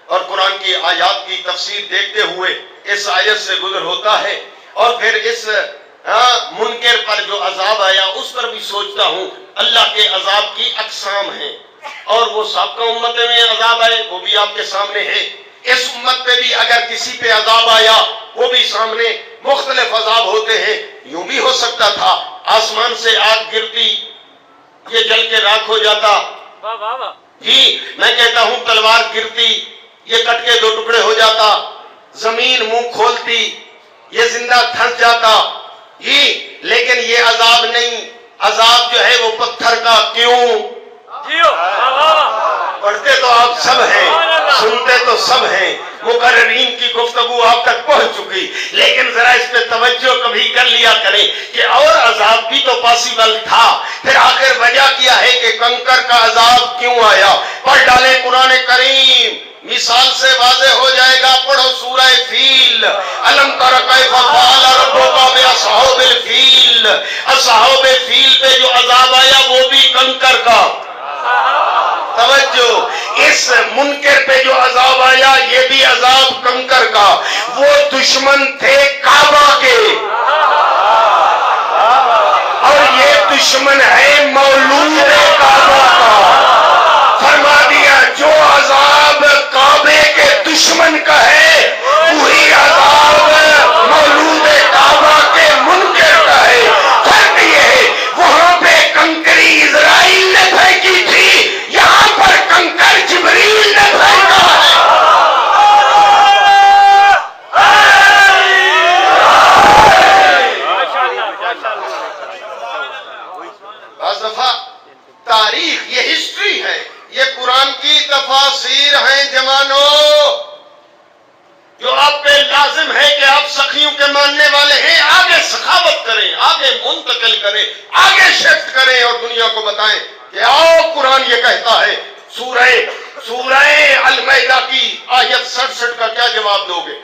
اور قرآن کی آیات کی تفسیر دیکھتے ہوئے اس آیت سے گزر ہوتا ہے، اور پھر اس منکر پر جو عذاب آیا اس پر بھی سوچتا ہوں۔ اللہ کے عذاب کی اقسام ہیں، اور وہ سابقہ امتوں میں عذاب آئے وہ بھی آپ کے سامنے ہے، اس امت پہ بھی اگر کسی پہ عذاب آیا وہ بھی سامنے مختلف عذاب ہوتے ہیں۔ یوں بھی ہو سکتا تھا آسمان سے آگ گرتی، یہ جل کے راکھ ہو جاتا، جی میں کہتا ہوں تلوار گرتی، یہ کٹ کے دو ٹکڑے ہو جاتا، زمین منہ کھولتی، یہ زندہ دھنس جاتا، جی لیکن یہ عذاب نہیں۔ عذاب جو ہے وہ پتھر کا کیوں؟ پڑھتے تو آپ سب ہیں، سنتے تو سب ہیں، مقررین کی گفتگو آپ تک پہنچ چکی، لیکن ذرا اس پہ توجہ کبھی کر لیا کریں کہ اور عذاب بھی تو پاسبل تھا۔ پھر آخر وجہ کیا ہے کہ کنکر کا عذاب کیوں آیا؟ پڑھ ڈالیں قرآن کریم، مثال سے واضح ہو جائے گا۔ پڑھو سورہ فیل، الم تر کیف فعل ربک باصحاب الفیل، اصحاب فیل پہ جو عذاب آیا وہ بھی کنکر کا۔ توجہ، اس منکر پہ جو عذاب آیا یہ بھی عذاب کنکر کا۔ وہ دشمن تھے کعبہ کے، اور یہ دشمن ہے مولود کعبہ کا۔ فرما دیا جو عذاب کعبے کے دشمن کا ہے وہی عذاب مولود کعبہ کے منکر کا ہے۔ فرق یہ ہے وہاں پہ کنکری اسرائیل نے پھینکی تھی، یہاں پر کنکر جبریل نے پھینکا ہے۔ بعض دفعہ آگے منتقل کریں، آگے شفٹ کریں اور دنیا کو بتائیں کہ آؤ قرآن یہ کہتا ہے۔ سورہ المائدہ کی آیت 67 کا کیا جواب دو گے؟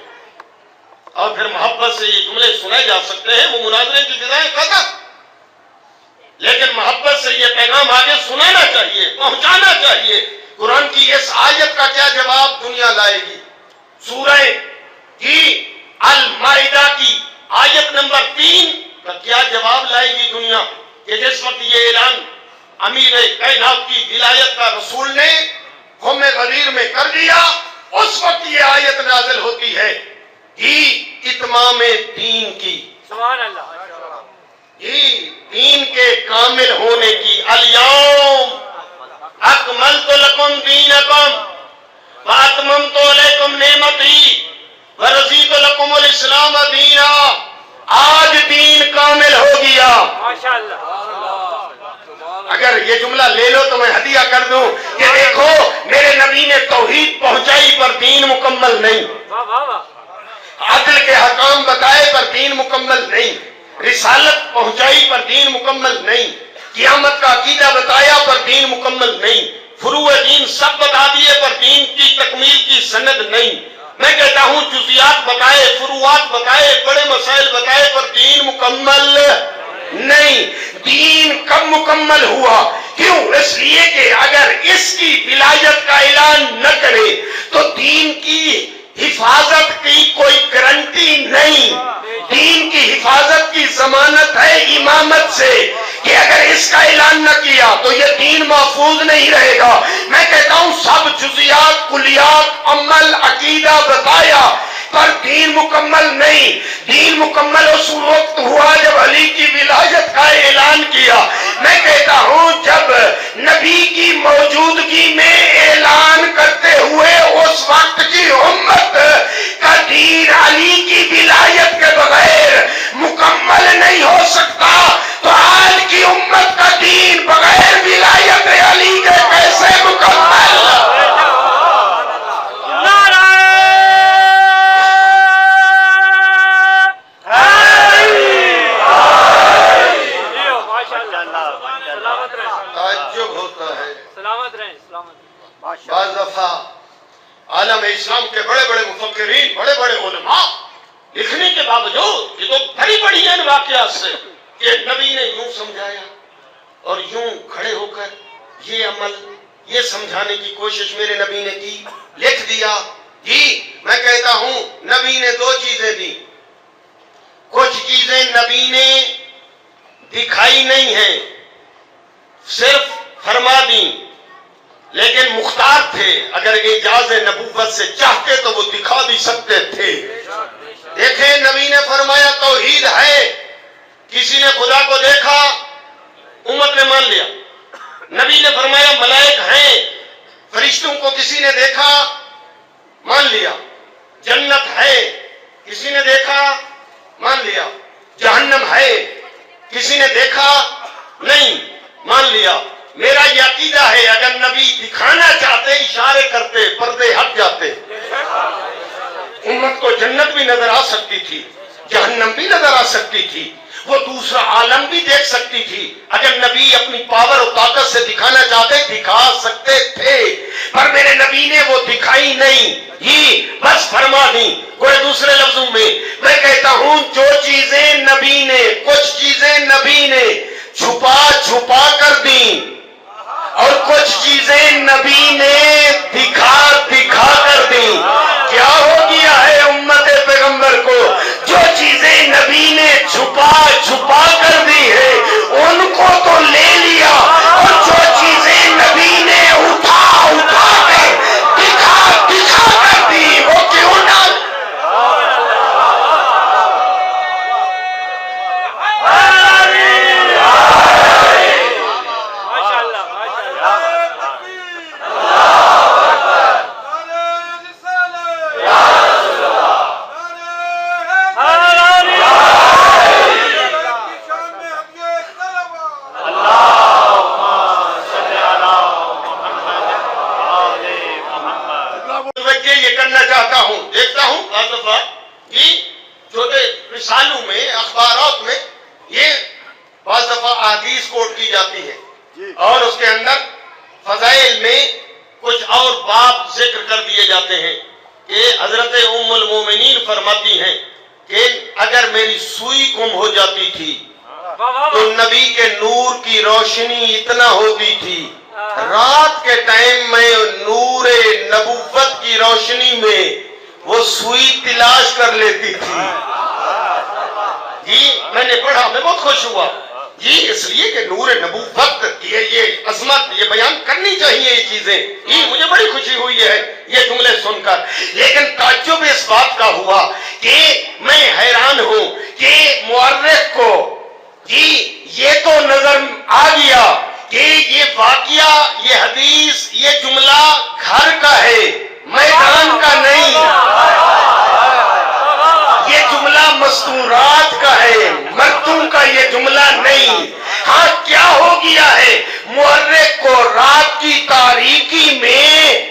اور پھر محبت سے یہ جملے سنے جا سکتے ہیں، وہ مناظرے کی غذائیں ختم، لیکن محبت سے یہ پیغام آگے سنانا چاہیے، پہنچانا چاہیے۔ قرآن کی اس آیت کا کیا جواب دنیا لائے گی؟ سورہ کی المائدہ کی آیت نمبر 3 کا کیا جواب لائے گی دنیا کہ جس وقت یہ اعلان امیر کائنات کی ولایت کا رسول نے قوم غدیر میں کر دیا، اس وقت یہ آیت نازل ہوتی ہے اتمام دین کی، سبحان اللہ، دین کے کامل ہونے کی۔ الیوم اکملت لکم دینکم واتممت علیکم نعمتی ورضیت لکم الاسلام دینا۔ آج دین کامل ہو گیا۔ ماشاءاللہ۔ اگر یہ جملہ لے لو تو میں ہدیہ کر دوں کہ دیکھو میرے نبی نے توحید پہنچائی پر دین مکمل نہیں، واہ واہ واہ، عدل کے حکام بتائے پر دین مکمل نہیں، رسالت پہنچائی پر دین مکمل نہیں، قیامت کا عقیدہ بتایا پر دین مکمل نہیں، فروع دین سب بتا دیے پر دین کی تکمیل کی سند نہیں۔ میں کہتا ہوں جزیات بتائے، فروعات بتائے، بڑے مسائل بتائے پر دین مکمل نہیں۔ دین کب مکمل ہوا؟ کیوں؟ اس لیے کہ اگر اس کی ولایت کا اعلان نہ کرے تو دین کی حفاظت کی کوئی گارنٹی نہیں۔ دین کی حفاظت کی ضمانت ہے امامت سے کہ اگر اس کا اعلان نہ کیا تو یہ دین محفوظ نہیں رہے گا۔ میں کہتا ہوں سب جزیات، کلیات، عمل، عقیدہ بتایا پر دین مکمل نہیں۔ دین مکمل اس وقت ہوا جب علی کی ولایت کا اعلان کیا۔ میں کہتا ہوں جب نبی کی موجودگی میں اعلان کرتے ہوئے اس وقت کی امت کا دین علی کی ولایت کے بغیر مکمل نہیں ہو سکتا، تو آج کی امت کا دین بغیر ولایت علی کے کیسے مکمل؟ تعجب ہوتا ہے، سلامت رہیں، سلامت رہیں۔ بعض دفعہ عالم اسلام کے بڑے بڑے مفکرین، بڑے بڑے علماء لکھنے کے باوجود، یہ تو بڑی بڑی ہیں واقعات سے کہ نبی نے یوں سمجھایا اور یوں کھڑے ہو کر یہ عمل، یہ سمجھانے کی کوشش میرے نبی نے کی، لکھ دیا۔ میں کہتا ہوں نبی نے دو چیزیں دی، کچھ چیزیں نبی نے دکھائی نہیں ہیں، صرف فرما دی، لیکن مختار تھے، اگر اعجاز نبوت سے چاہتے تو وہ دکھا بھی سکتے تھے۔ دیکھیں نبی نے فرمایا توحید ہے، کسی نے خدا کو دیکھا امت نے مان لیا۔ نبی نے فرمایا ملائک ہیں، فرشتوں کو کسی نے دیکھا مان لیا۔ جنت ہے، کسی نے دیکھا مان لیا۔ جہنم ہے، کسی نے دیکھا نہیں، مان لیا۔ میرا یہ عقیدہ ہے اگر نبی دکھانا چاہتے اشارے کرتے پردے ہٹ جاتے، امت کو جنت بھی نظر آ سکتی تھی، جہنم بھی نظر آ سکتی تھی، وہ دوسرا عالم بھی دیکھ سکتی تھی۔ اگر نبی اپنی پاور اور طاقت سے دکھانا چاہتے دکھا سکتے تھے، پر میرے نبی نے وہ دکھائی نہیں، یہ بس فرما دی۔ کوئی دوسرے لفظوں میں میں کہتا ہوں جو چیزیں نبی نے، کچھ چیزیں نبی نے چھپا چھپا کر دیں اور کچھ چیزیں نبی نے دکھا دکھا کر دیں۔ کیا ہو گیا ہے امت پیغمبر کو؟ جو چیزیں نبی نے چھپا چھپا کر دی ہے ان کو تو لے لیا، اور جو چیزیں نبی نے اٹھا اٹھا کر دکھا دکھا کر دی وہ کیوں نہ؟ ماشاءاللہ، ماشاءاللہ۔ کوٹ کی جاتی ہے اور اس کے اندر فضائل میں کچھ اور باب ذکر کر دیے جاتے ہیں کہ حضرت ام المومنین فرماتی ہیں کہ اگر میری سوئی گم ہو جاتی تھی تو نبی کے نور کی روشنی اتنا ہوتی تھی، رات کے ٹائم میں نور نبوت کی روشنی میں وہ سوئی تلاش کر لیتی تھی۔ جی میں نے پڑھا، میں بہت خوش ہوا جی، اس لیے کہ نور نبوت یہ عظمت یہ بیان کرنی چاہیے یہ چیزیں، یہ مجھے بڑی خوشی ہوئی ہے یہ جملے سن کر۔ لیکن تعجب اس بات کا ہوا کہ میں حیران ہوں کہ مورخ کو جی یہ تو نظر آ گیا کہ یہ واقعہ، یہ حدیث، یہ جملہ گھر کا ہے، میدان کا نہیں، یہ جملہ مستورات کا ہے، مردوں کا یہ جملہ نہیں۔ ہاں کیا ہو گیا ہے، مورخ کو رات کی تاریکی میں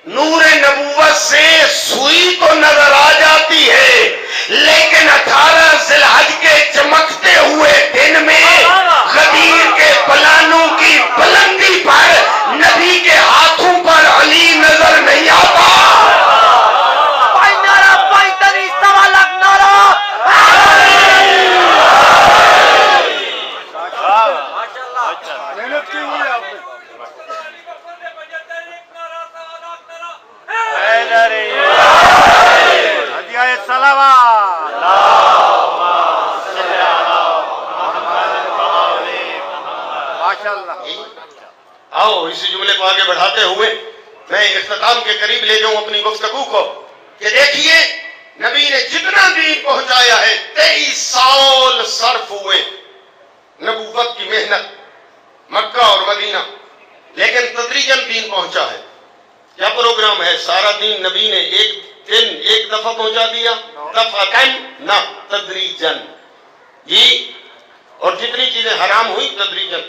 نور نبوت سے سوئی تو نظر آ جاتی ہے، لیکن 18 ذی الحج کے چمکتے ہوئے دن میں غدیر کے پلانوں کی بلندی پر نبی کے ہاتھوں پر علی نظر نہیں آتا۔ آؤ اسی جملے کو آگے بڑھاتے ہوئے میں اختتام کے قریب لے جاؤں اپنی گفتگو کو کہ دیکھیے نبی نے جتنا دین پہنچایا ہے 23 سال صرف ہوئے نبوت کی محنت مکہ اور مدینہ، لیکن تدریجاً دین پہنچا ہے۔ کیا پروگرام ہے؟ سارا دین نبی نے ایک دن ایک دفعہ پہنچا دیا؟ دفعتاً نہ، تدریجاً جی۔ اور جتنی چیزیں حرام ہوئی تدریجاً،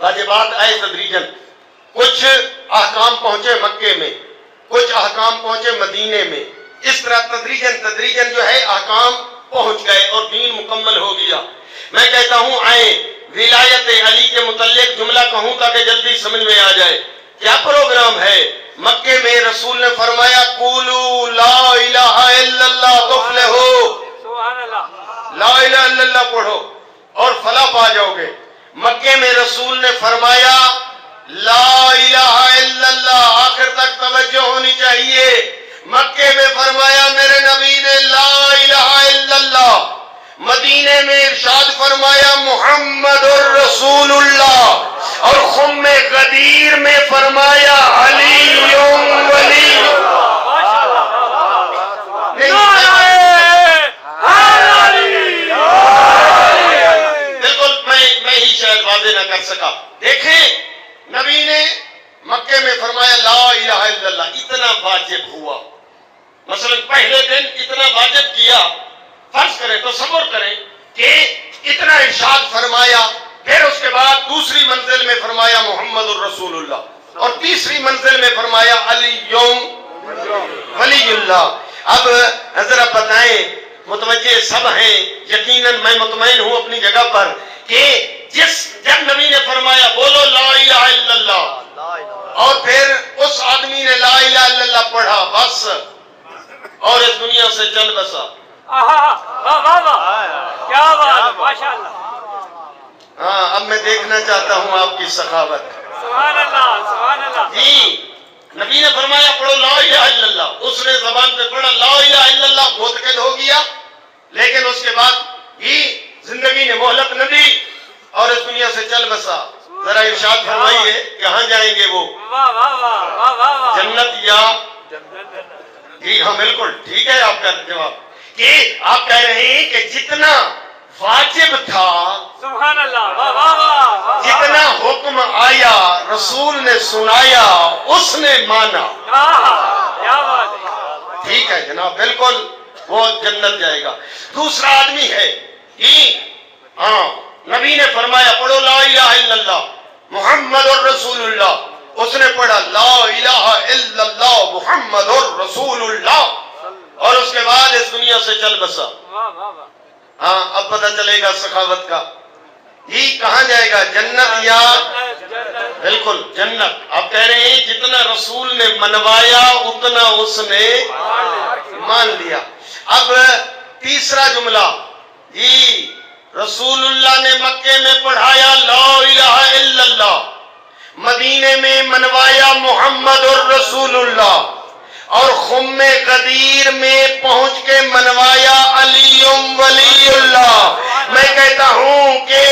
واجبات آئے تدریجاً، کچھ احکام پہنچے مکے میں، کچھ احکام پہنچے مدینے میں، اس طرح تدریجاً جو ہے احکام پہنچ گئے اور دین مکمل ہو گیا۔ میں کہتا ہوں آئیں ولایت علی کے متعلق جملہ کہوں تاکہ جلدی سمجھ میں آ جائے۔ کیا پروگرام ہے؟ مکے میں رسول نے فرمایا قولوا لا الہ الا اللہ تفلحوا، سبحان اللہ، لا الہ الا اللہ پڑھو اور فلاح پا جاؤ گے۔ مکے میں رسول نے فرمایا لا الہ الا اللہ، آخر تک توجہ ہونی چاہیے۔ مکے میں فرمایا میرے نبی نے لا الہ الا اللہ، مدینے میں ارشاد فرمایا محمد الرسول اللہ، اور خم غدیر میں فرمایا علی ولی۔ بالکل میں ہی شاید واضح نہ کر سکا۔ دیکھیں نبی نے مکے میں فرمایا لا الہ الا اللہ، اتنا واجب ہوا، مثلا پہلے دن اتنا واجب کیا، فرض کریں تصور کریں کہ اتنا ارشاد فرمایا، پھر اس کے بعد دوسری منزل میں فرمایا محمد الرسول اللہ، اور تیسری منزل میں فرمایا علی ولی اللہ۔ اب ذرا بتائیں، متوجہ سب ہیں، یقیناً میں مطمئن ہوں اپنی جگہ پر کہ جب نبی نے فرمایا بولو لا الہ الا اللہ، اور پھر اس آدمی نے لا الہ الا اللہ پڑھا بس اور اس دنیا سے چل بسا۔ کیا بات، ماشاء اللہ۔ ہاں اب میں دیکھنا چاہتا ہوں آپ کی سخاوت۔ سبحان اللہ، سبحان اللہ۔ جی نبی نے فرمایا پڑھو لا الہ الا اللہ، اس نے زبان پہ پڑھا لا الہ الا اللہ، معتقد ہو گیا، لیکن اس کے بعد ہی زندگی نے مہلت نہ دی اور اس دنیا سے چل بسا۔ ذرا ارشاد فرمائیے کہاں جائیں گے وہ؟ جنت یا؟ جی ہاں بالکل ٹھیک ہے آپ کا جواب، کہ آپ کہہ رہے ہیں کہ جتنا واجب تھا، سبحان اللہ، جتنا حکم آیا رسول نے سنایا اس نے مانا۔ کیا بات ہے، ٹھیک ہے جناب، بالکل وہ جنت جائے گا۔ دوسرا آدمی ہے ہاں نبی نے فرمایا پڑھو لا الہ الا اللہ محمد الرسول اللہ، اس نے پڑھا لا الہ الا اللہ محمد الرسول اللہ، اور اس کے بعد اس دنیا سے چل بسا۔ ہاں اب پتہ چلے گا سخاوت کا۔ یہ کہاں جائے گا؟ جنت یا بالکل جنت. آپ کہہ رہے ہیں جتنا رسول نے منوایا اتنا اس نے مان لیا. اب تیسرا جملہ، یہ رسول اللہ نے مکے میں پڑھایا لا الہ الا اللہ، مدینے میں منوایا محمد الرسول اللہ، اور خم غدیر میں پہنچ کے منوایا علی ولی اللہ. میں کہتا ہوں کہ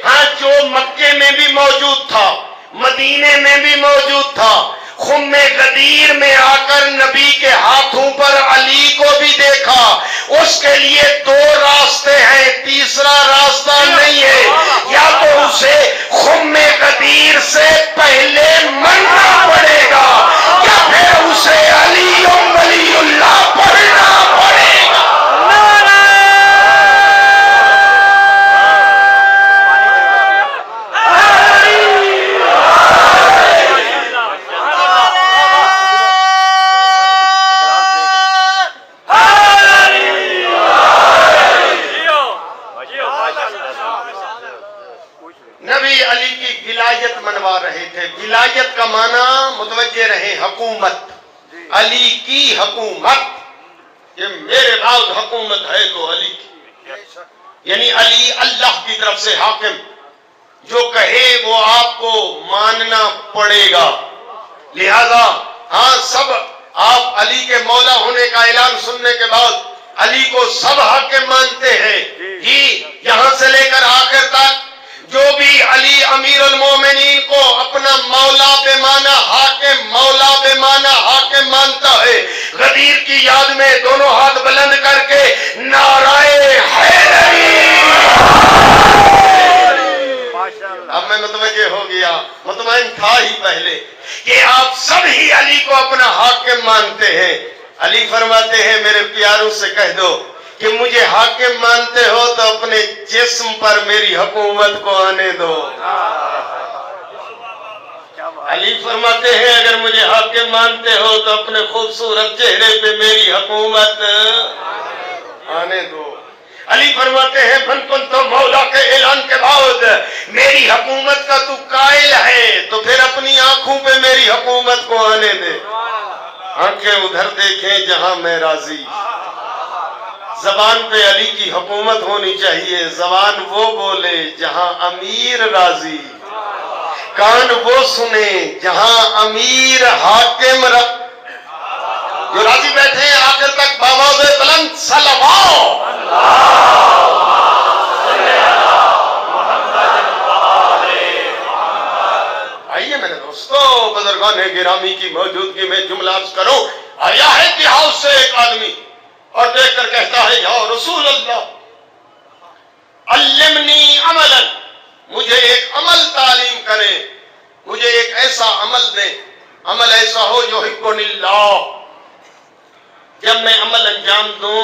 ہاں جو مکے میں بھی موجود تھا، مدینے میں بھی موجود تھا، خم غدیر میں آ کر نبی کے ہاتھوں پر علی کو بھی دیکھا. اس کے لیے دو راستے ہیں، تیسرا راستہ نہیں ہے. یا تو اسے خم غدیر سے پہلے مرنا پڑے گا یا پھر اسے علی ولی اللہ پڑھنا پڑے گا. نبی علی کی ولایت منوا رہے تھے. ولایت کا معنی متوجہ رہے، حکومت. علی کی حکومت، یہ میرے بعد حکومت ہے تو علی کی، یعنی علی اللہ کی طرف سے حاکم، جو کہے وہ آپ کو ماننا پڑے گا. لہذا ہاں سب آپ علی کے مولا ہونے کا اعلان سننے کے بعد علی کو سب حاکم مانتے ہیں. یہ یہاں سے لے کر آخر تک جو بھی علی امیر المومنین کو اپنا مولا بے معنی حاکم، مولا بے معنی حاکم مانتا ہے، غدیر کی یاد میں دونوں ہاتھ بلند کر کے نعرہ حیدری. اب میں متوجہ ہو گیا، مطمئن تھا ہی پہلے کہ آپ سب ہی علی کو اپنا حاکم مانتے ہیں. علی فرماتے ہیں میرے پیاروں سے کہہ دو کہ مجھے حاکم مانتے ہو تو اپنے جسم پر میری حکومت کو آنے دو. علی فرماتے ہیں اگر مجھے حاکم مانتے ہو تو اپنے خوبصورت چہرے پہ میری حکومت آنے دو. علی فرماتے ہیں من کنت مولا کے اعلان کے بعد میری حکومت کا تو قائل ہے تو پھر اپنی آنکھوں پہ میری حکومت کو آنے دے. آنکھیں ادھر دیکھیں جہاں میں راضی. زبان پہ علی کی حکومت ہونی چاہیے، زبان وہ بولے جہاں امیر راضی، کان وہ سنے جہاں امیر حاکم جو راضی بیٹھے ہیں. آخر تک بآواز بلند صلوات. آئیے میرے دوستو، بزرگان گرامی کی موجودگی میں جملہ عرض کروں. آیا ہے کہ ہاؤس سے ایک آدمی اور دیکھ کر کہتا ہے یا رسول اللہ علمنی عملا، مجھے ایک عمل تعلیم کریں، مجھے ایک ایسا عمل دیں، عمل ایسا ہو یحبنی اللہ، جب میں عمل انجام دوں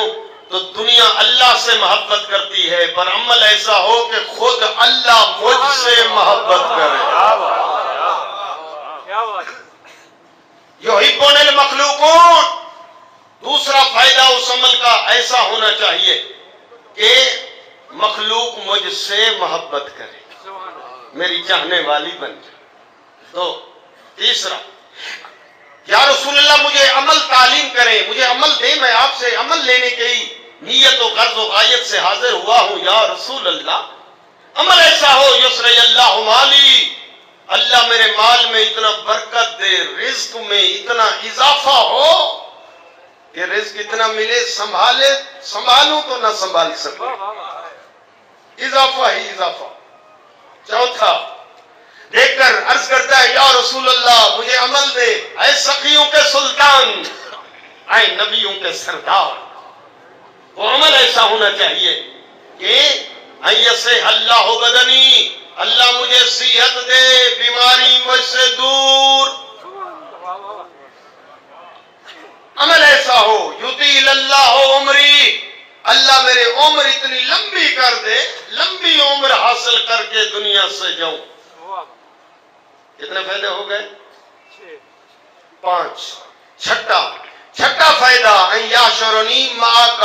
تو دنیا اللہ سے محبت کرتی ہے، پر عمل ایسا ہو کہ خود اللہ مجھ سے محبت کرے. یحبون المخلوقون. دوسرا فائدہ اس عمل کا ایسا ہونا چاہیے کہ مخلوق مجھ سے محبت کرے، میری چاہنے والی بن جائے. تو تیسرا یا رسول اللہ مجھے عمل تعلیم کریں، مجھے عمل دیں، میں آپ سے عمل لینے کی نیت و غرض و غایت سے حاضر ہوا ہوں یا رسول اللہ. عمل ایسا ہو یسری اللہ مالی، اللہ میرے مال میں اتنا برکت دے، رزق میں اتنا اضافہ ہو کہ رزق اتنا ملے سنبھالوں تو نہ سنبھال سکوں، اضافہ ہی اضافہ. چوتھا دیکھ کر عرض کرتا ہے یا رسول اللہ مجھے عمل دے، اے سخیوں کے سلطان، اے نبیوں کے سردار. وہ عمل ایسا ہونا چاہیے کہ ایسے اللہ بدنی، اللہ مجھے صحت دے، بیماری مجھ سے دور. عمل ایسا ہو یطیل اللہ عمری، اللہ میرے عمر اتنی لمبی کر دے، لمبی عمر حاصل کر کے دنیا سے جاؤں. کتنے فائدے ہو گئے؟ 5. چھٹا فائدہ ان یاشرنی معاک،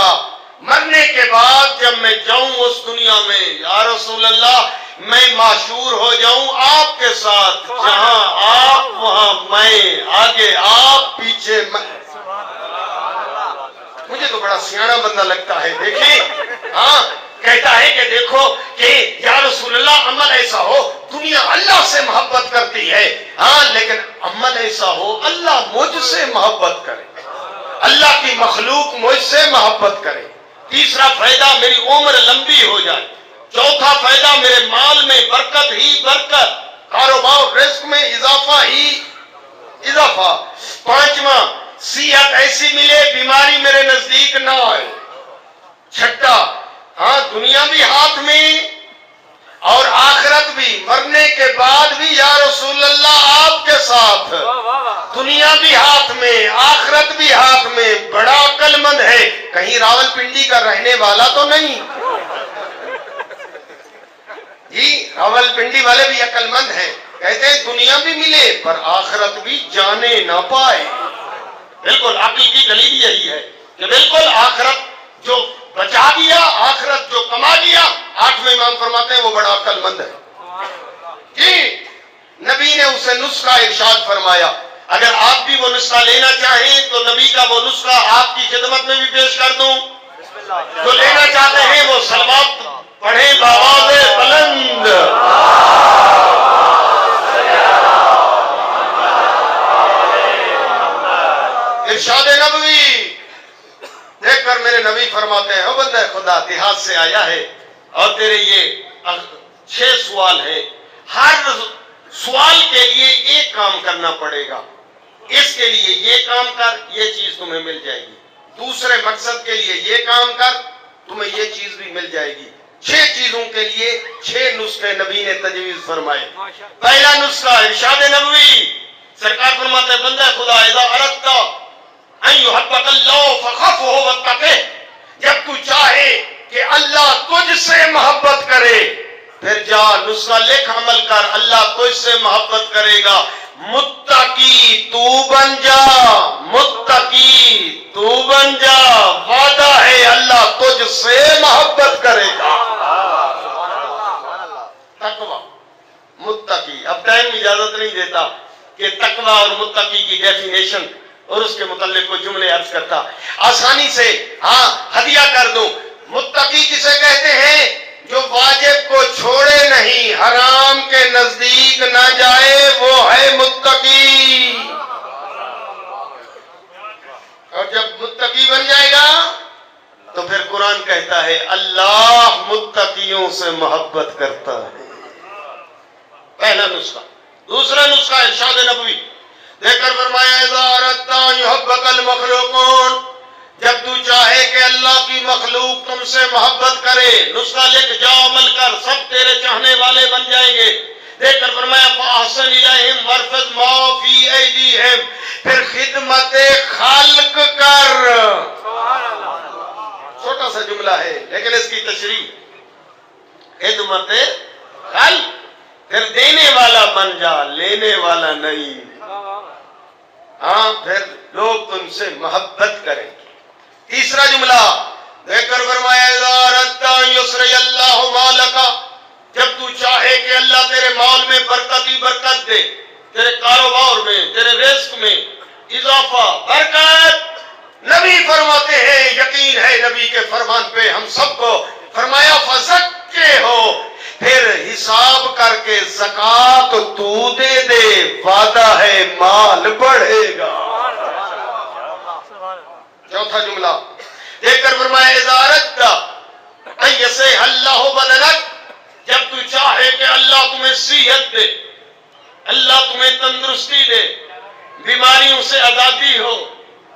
مرنے کے بعد جب میں جاؤں اس دنیا میں یا رسول اللہ میں معشور ہو جاؤں آپ کے ساتھ، جہاں آپ وہاں میں، آگے آپ پیچھے میں۔ مجھے تو بڑا سیاںا بندہ لگتا ہے، دیکھیں ہاں کہتا ہے کہ دیکھو کہ یا رسول اللہ عمل ایسا ہو، دنیا اللہ سے محبت کرتی ہے ہاں، لیکن عمل ایسا ہو اللہ مجھ سے محبت کرے، اللہ کی مخلوق مجھ سے محبت کرے۔ تیسرا فائدہ میری عمر لمبی ہو جائے، چوتھا فائدہ میرے مال میں برکت ہی برکت، کاروبار رزق میں اضافہ ہی اضافہ، پانچواں صحت ایسی ملے بیماری میرے نزدیک نہ آئے، چھٹا ہاں دنیا بھی ہاتھ میں اور آخرت بھی، مرنے کے بعد بھی یا رسول اللہ آپ کے ساتھ، دنیا بھی ہاتھ میں آخرت بھی ہاتھ میں، بڑا عقل مند ہے، کہیں راول پنڈی کا رہنے والا تو نہیں جی؟ راول پنڈی والے بھی عقل مند ہیں، کہتے ہیں دنیا بھی ملے پر آخرت بھی جانے نہ پائے۔ بالکل عقل کی دلیل یہی ہے کہ بالکل آخرت جو بچا دیا، آخرت جو کما دیا، آٹھویں امام فرماتے ہیں وہ بڑا عقل مند ہے جی۔ نبی نے اسے نسخہ ارشاد فرمایا، اگر آپ بھی وہ نسخہ لینا چاہیں تو نبی کا وہ نسخہ آپ کی خدمت میں بھی پیش کر دوں۔ جو لینا چاہتے ہیں وہ صلوات پڑھیں بآواز بلند۔ ارشاد نبوی دیکھ کر میرے نبی فرماتے ہیں، او بندہ خدا دیہات سے آیا ہے اور تیرے یہ 6 سوال ہے، ہر سوال کے لیے ایک کام کرنا پڑے گا، اس کے لیے یہ کام کر، یہ چیز تمہیں مل جائے گی، دوسرے مقصد کے لیے یہ کام کر، تمہیں یہ چیز بھی مل جائے گی۔ 6 چیزوں کے لیے 6 نسخے نبی نے تجویز فرمائے۔ پہلا نسخہ ارشاد نبوی، سرکار فرماتے ہیں بندہ خدا اذا اردت ان یحبک اللہ فخافہ واتقہ، جب تو چاہے کہ اللہ تجھ سے محبت کرے پھر جا نسخہ لکھ عمل کر، اللہ تجھ سے محبت کرے گا، متقی تو بن جا، متقی تو بن جا، وعدہ ہے اللہ تجھ سے محبت کرے گا۔ تقوی متقی، اب ٹائم اجازت نہیں دیتا کہ تقوی اور متقی کی ڈیفینیشن اور اس کے متعلق کو جملے عرض کرتا، آسانی سے ہاں ہدیہ کر دوں۔ متقی کسے کہتے ہیں؟ جو واجب کو چھوڑے نہیں، حرام کے نزدیک نہ جائے، وہ ہے متقی۔ اور جب متقی بن جائے گا تو پھر قرآن کہتا ہے اللہ متقیوں سے محبت کرتا ہے۔ پہلا نسخہ۔ دوسرا نسخہ ارشاد نبوی دیکھ کر فرمایا اذا اردت ان یحبک المخلوقون، جب تو چاہے کہ اللہ کی مخلوق تم سے محبت کرے، نسخہ لکھ جا عمل کر، سب تیرے چاہنے والے بن جائیں گے۔ دیکھ کر فرمایا فاحسن الیہم وارفض ما فی ایدیہم، پھر خدمت خلق کر۔ چھوٹا سا جملہ ہے لیکن اس کی تشریح، خدمت خلق، پھر دینے والا بن جا، لینے والا نہیں، ہاں پھر لوگ تم سے محبت کریں گے۔ تیسرا جملہ دیکھ کر فرمایا اذا اردت ان یسری اللہ مالک، جب تو چاہے کہ اللہ تیرے مال میں برکت ہی برکت دے، تیرے کاروبار میں، تیرے رزق میں اضافہ برکت، نبی فرماتے ہیں، یقین ہے نبی کے فرمان پہ ہم سب کو، فرمایا فزکے ہو، پھر حساب کر کے زکات تو دے دے، وعدہ ہے مال بڑھے گا۔ چوتھا جملہ دیکھ کر فرمایا اذا اردت ان یصح اللہ بدنک، جب تو چاہے کہ اللہ تمہیں صحت دے، اللہ تمہیں تندرستی دے، بیماریوں سے آزادی ہو،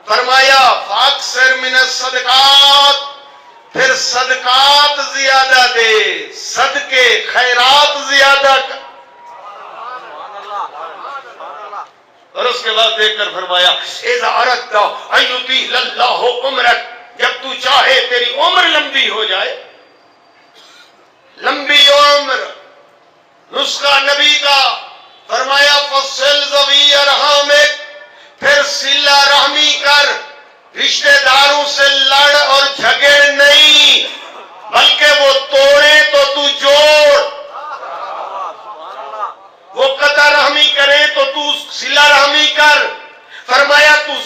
فرمایا فاکثر من الصدقات، پھر صدقات زیادہ دے، صدقے خیرات زیادہ کر۔ اور اس کے بعد دیکھ کر فرمایا اذا اردت ان یطیل اللہ عمرک، جب تو چاہے تیری عمر لمبی ہو جائے، لمبی عمر، نسخہ نبی کا فرمایا فصل ذوی ارحامک، پھر صلہ رحمی کر، رشتہ داروں سے لڑ اور جھگڑ نہیں، بلکہ وہ توڑے تو تو جوڑ۔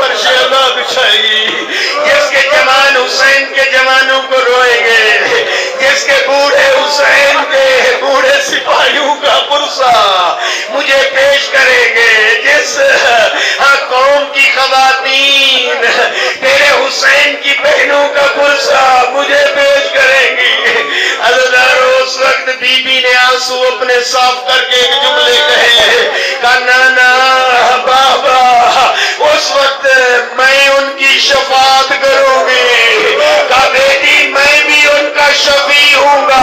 فرش اعلیٰ بچھائے گی، جس کے جوان حسین کے جوانوں کو روئیں گے، جس کے بوڑھے حسین کے بوڑھے سپاہیوں کا پرسا مجھے پیش کریں گے، جس قوم کی خواتین تیرے حسین کی بہنوں کا پرسا مجھے پیش کریں گی۔ عزیزانو، اس وقت بی بی نے آنسو اپنے صاف کر کے ایک جملے کہے، کہا نانا بابا اس وقت میں ان کی شفاعت کروں گی، کہا بیٹی میں بھی ان کا شفیع ہوں گا،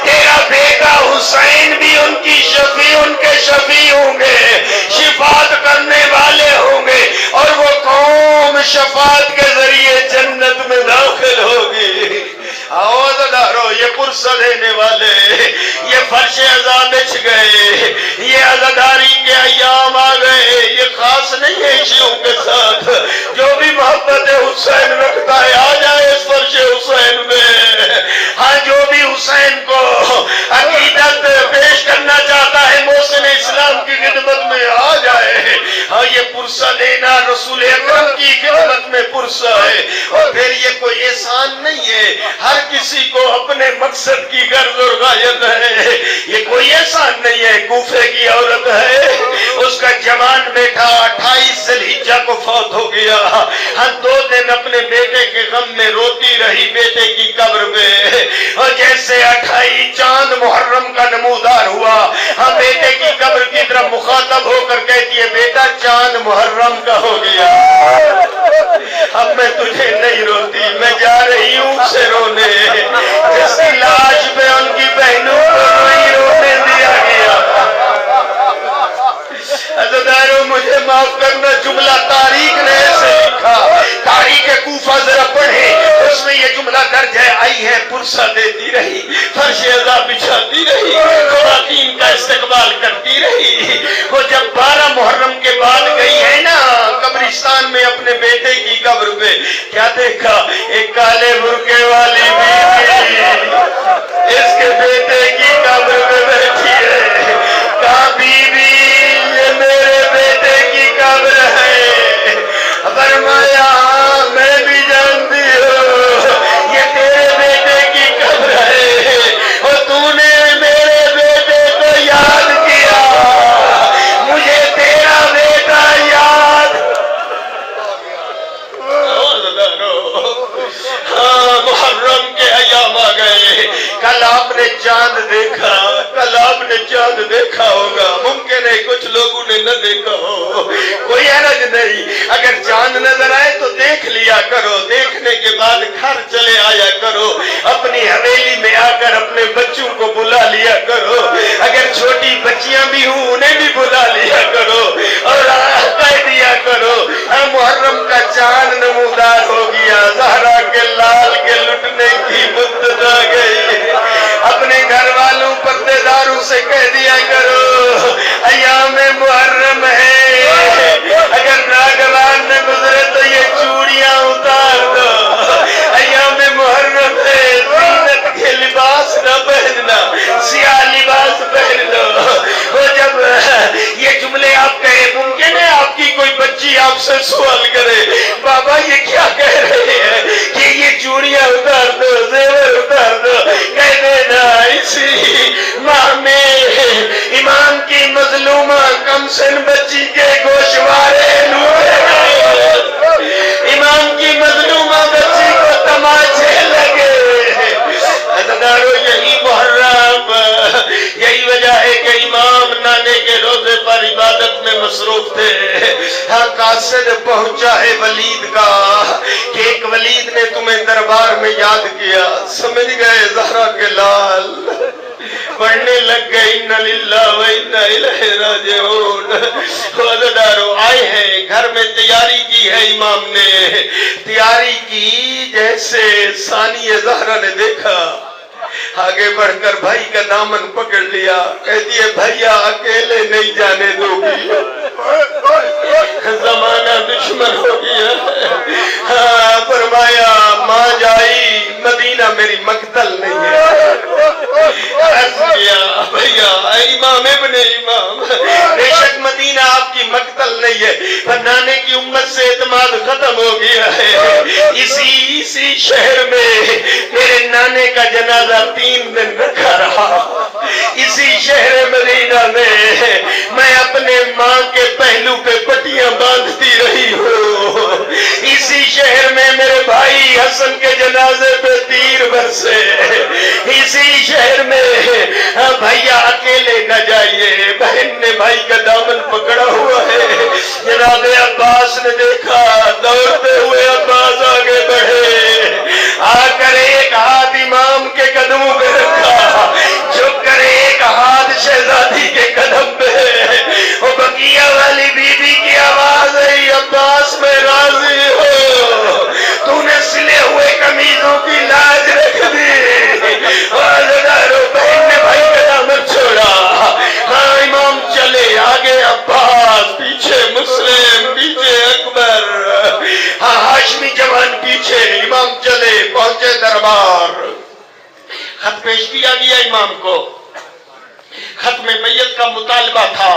تیرا بیٹا حسین بھی ان کی شفیع، ان کے شفیع ہوں گے، شفاعت کرنے والے ہوں گے، اور وہ قوم شفاعت کے ذریعے جنت میں داخل ہوگی۔ عزادارو، یہ پرسہ دینے والے، یہ فرش عزا بچھ گئے، یہ عزاداری کے ایام آ گئے۔ یہ خاص نہیں ہے شیعوں کے ساتھ، جو بھی محبت حسین رکھتا ہے آ جائے اس فرش حسین میں۔ ہاں، جو بھی حسین کو عقیدت پیش کرنا چاہتا ہے محسن اسلام کی خدمت میں آ جائے۔ ہاں، یہ پرسہ دینا رسول اکرم کی خدمت میں پرسہ ہے، اور پھر یہ کوئی احسان نہیں ہے، ہر کسی کو اپنے مقصد کی غرض اور غایت ہے، یہ کوئی احسان نہیں ہے۔ کوفے کی عورت ہے، اس کا جوان بیٹا 28 ذوالحجہ کو فوت ہو گیا، ہم 2 دن اپنے بیٹے کے غم میں روتی رہی بیٹے کی قبر پہ، اور جیسے 28 چاند محرم کا نمودار ہوا، ہم بیٹے کی قبر کی طرف مخاطب ہو کر کہتی ہے بیٹا چاند محرم کا ہو گیا، اب میں تجھے نہیں روتی، میں جا رہی ہوں اسے رونے، جس کی لاش پہ ان کی بہنوں کو نہیں رونے دیا گیا۔ عزیزانو، مجھے معاف کرنا، جملہ تاریخ نے ایسے لکھا، تاریخ کوفہ ذرا پڑھیں، اس میں یہ جملہ درج ہے، آئی ہے پرسہ دیتی رہی، فرش عزا بچھاتی رہی، خواتین کا استقبال کرتی رہی۔ وہ جب 12 محرم کے بعد گئی ہے نا قبرستان میں اپنے بیٹے کی قبر پہ، کیا دیکھا؟ ایک کالے برقعے والی بیوی اس کے بیٹے کی قبر پہ بیٹھی ہے۔ کہا بی بی یہ میرے بیٹے کی قبر ہے، فرمایا میں بھی جانتی ہوں یہ تیرے بیٹے کی قبر ہے، اور تو نے میرے بیٹے کو یاد کیا، مجھے تیرا بیٹا یاد۔ ہاں، محرم کے ایام آ گئے، کل آپ نے چاند دیکھا، کل آپ نے چاند دیکھا ہوگا، ممکن ہے کچھ لوگوں نے نہ دیکھا ہو، کوئی حرج نہیں، اگر چاند نظر آئے تو دیکھ لیا کرو، دیکھنے کے بعد گھر چلے آیا کرو، اپنی حویلی میں آ کر اپنے بچوں کو بلا لیا کرو، اگر چھوٹی بچیاں بھی ہوں انہیں بھی بلا لیا کرو، اور کہہ دیا کرو محرم کا چاند نمودار ہو گیا، زہرا کے لال کے لٹنے کی مدت آ گئی۔ اپنے گھر والوں پردے داروں سے کہہ دیا کرو ایام محرم ہے، اگر ناگوان نہ گزرے تو یہ چوڑیاں اتار دو، ایام محرم ہے، زینت کے لباس نہ پہننا، سیاہ لباس پہن لو۔ وہ جب یہ جملے آپ کہے، ممکن ہے آپ کی کوئی بچی آپ سے سوال کرے بابا یہ کیا کہہ رہے ہیں کہ یہ چوڑیاں اتار دو، زیور اتار دو، کہہ دینا اسی ماہ میں امام کی مظلومہ کمسن بچی کے گوشوارے لوٹے گئے، امام کی مظلومہ بچی کو تماچے لگے۔ عزیزانو، یہی محرم، یہی وجہ ہے کہ امام نانے کے روزے پر عبادت میں مصروف تھے۔ ہاں، قاصد پہنچا ہے ولید کا کہ ایک ولید نے تمہیں دربار میں یاد کیا، سمجھ گئے زہرا کے لال، پڑھنے لگ گئے اِنَّ لِلَّهِ وَإِنَّا إِلَيْهِ رَاجِعُونَ۔ عزیزانو، آئے ہیں، گھر میں تیاری کی ہے، امام نے تیاری کی، جیسے ثانی زہرا نے دیکھا، آگے بڑھ کر بھائی کا دامن پکڑ لیا، کہتی ہے بھائیا اکیلے نہیں جانے دو گی، زمانہ دشمن ہو گیا۔ ہاں، فرمایا ماں جائی، مدینہ میری مقتل نہیں ہے، بھیا امام ابن امام، بے شک مدینہ آپ کی مقتل نہیں ہے، پر نانے کی امت امت سے اعتماد ختم ہو گیا ہے۔ اسی شہر میں میرے نانے کا جنازہ 3 دن رکھا رہا، اسی شہر مدینہ میں اپنے ماں کے پہلو پہ پٹیاں باندھتی رہی ہوں، اسی شہر میں میرے بھائی حسن کے جنازے پہ تیر برسے، اسی شہر میں بھیا اکیلے نہ جائیے، بہن نے بھائی کا دامن پکڑا ہوا ہے۔ جناب عباس نے دیکھا، دوڑتے ہوئے عباس آگے بڑھے، آ کر ایک ہاتھ امام کے قدموں پہ رکھا، جھک کر ایک ہاتھ شہزادی کے قدم پہ، وہ بقیہ والی بی بی کی آواز ہے، عباس میں راضی ہو، تو نے سلے ہوئے قمیضوں کی لاج رکھ دی، بہن نے بھائی کا دامن چھوڑا، ہاں امام چلے، آگے عباس، پیچھے مسلم، پیچھے اکبر، ہاں ہاشمی جوان پیچھے، امام چلے، پہنچے دربار، خط پیش کیا گیا امام کو، خط میں بیعت کا مطالبہ تھا،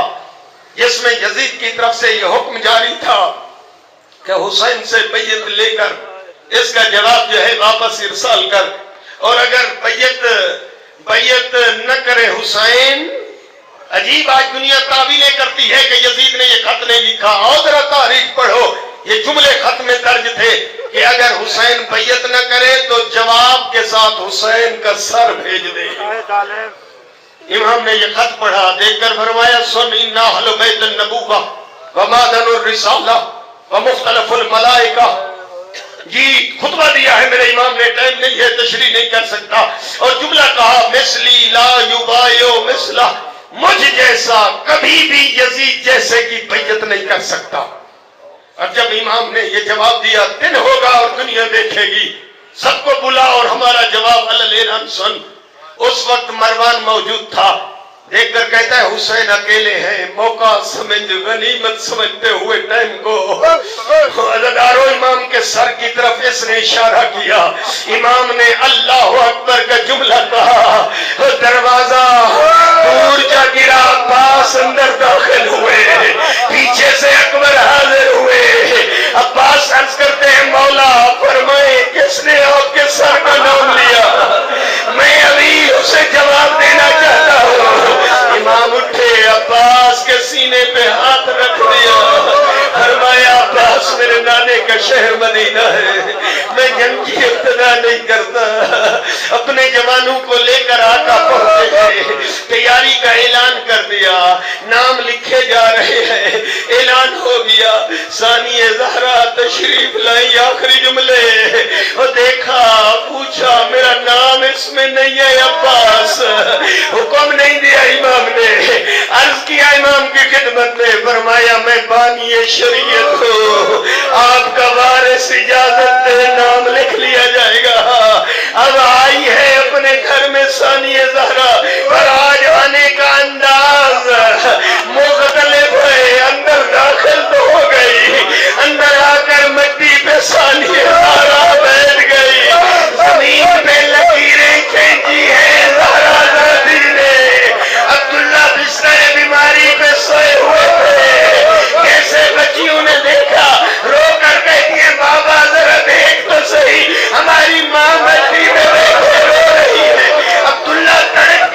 جس میں یزید کی طرف سے یہ حکم جاری تھا کہ حسین سے بیعت لے کر اس کا جواب جو ہے واپس ارسال کر، اور اگر بیعت نہ کرے حسین، عجیب آج دنیا تعویلیں کرتی ہے کہ یزید نے یہ خط نہیں لکھا، اور ذرا تاریخ پڑھو، یہ جملے خط میں درج تھے کہ اگر حسین بیعت نہ کرے تو جواب کے ساتھ حسین کا سر بھیج دے۔ امام نے یہ خط پڑھا، دیکھ کر فرمایا سن انا اہل بیت النبوہ ومعدن الرسالہ ومختلف الملائکہ، جی خطبہ دیا ہے میرے امام نے، ٹائم نہیں ہے تشریح نہیں کر سکتا، اور جملہ کہا مثلی لا یبایع مثلہ، مجھ جیسا کبھی بھی یزید جیسے کی بیعت نہیں کر سکتا۔ اب جب امام نے یہ جواب دیا، دن ہوگا اور دنیا دیکھے گی، سب کو بلا اور ہمارا جواب اعلان سن۔ اس وقت مروان موجود تھا، دیکھ کر کہتا ہے حسین اکیلے ہیں، موقع سمجھ غنیمت سمجھتے ہوئے ٹائم کو، عزادارو امام کے سر کی طرف اس نے اشارہ کیا، امام نے اللہ اکبر کا جملہ کہا، دروازہ دور جا گرا، عباس اندر داخل ہوئے، پیچھے سے اکبر حاضر ہوئے، عباس عرض کرتے ہیں مولا فرمائے کس نے آپ کے سر کا نام لیا، میں ابھی اسے جواب دینا چاہتا ہوں۔ امام اٹھے، عباس کے سینے پہ ہاتھ رکھ دیا، فرمایا عباس میرے نانے کا شہر مدینہ ہے، میں جنگ کی ابتدا نہیں کرتا، اپنے جوانوں کو لے کر آقا پہنچے ہیں، تیاری کا اعلان کر دیا، نام لکھے جا رہے ہیں، اعلان ہو گیا، ثانی زہرا تشریف لائی، آخری جملے، اور دیکھا پوچھا میرا نام اس میں نہیں ہے عباس، حکم نہیں دیا امام نے، عرض کیا امام کی خدمت میں، فرمایا میں بانی شریعت ہوں، آپ کا وارث اجازت دے نام لکھ لیا جائے گا۔ اب آئی ہے اپنے گھر میں ثانی زہرا، پر آج آنے کا انداز مختلف ہے، اندر داخل تو ہو گئی، اندر آ کر مٹی پہ ثانی زہرا بیٹھ گئی، زمین پہ لکیریں کھینچی ہے زہرا زادی نے، عبداللہ بستر بیماری پہ سوئے ہوئے تھے، کیسے بچیوں نے دیکھا، رو کر کہتی ہیں بابا ذرا دیکھ تو صحیح، ہماری ماں مٹی میں بیٹھے رو رہی ہے، عبداللہ تڑپ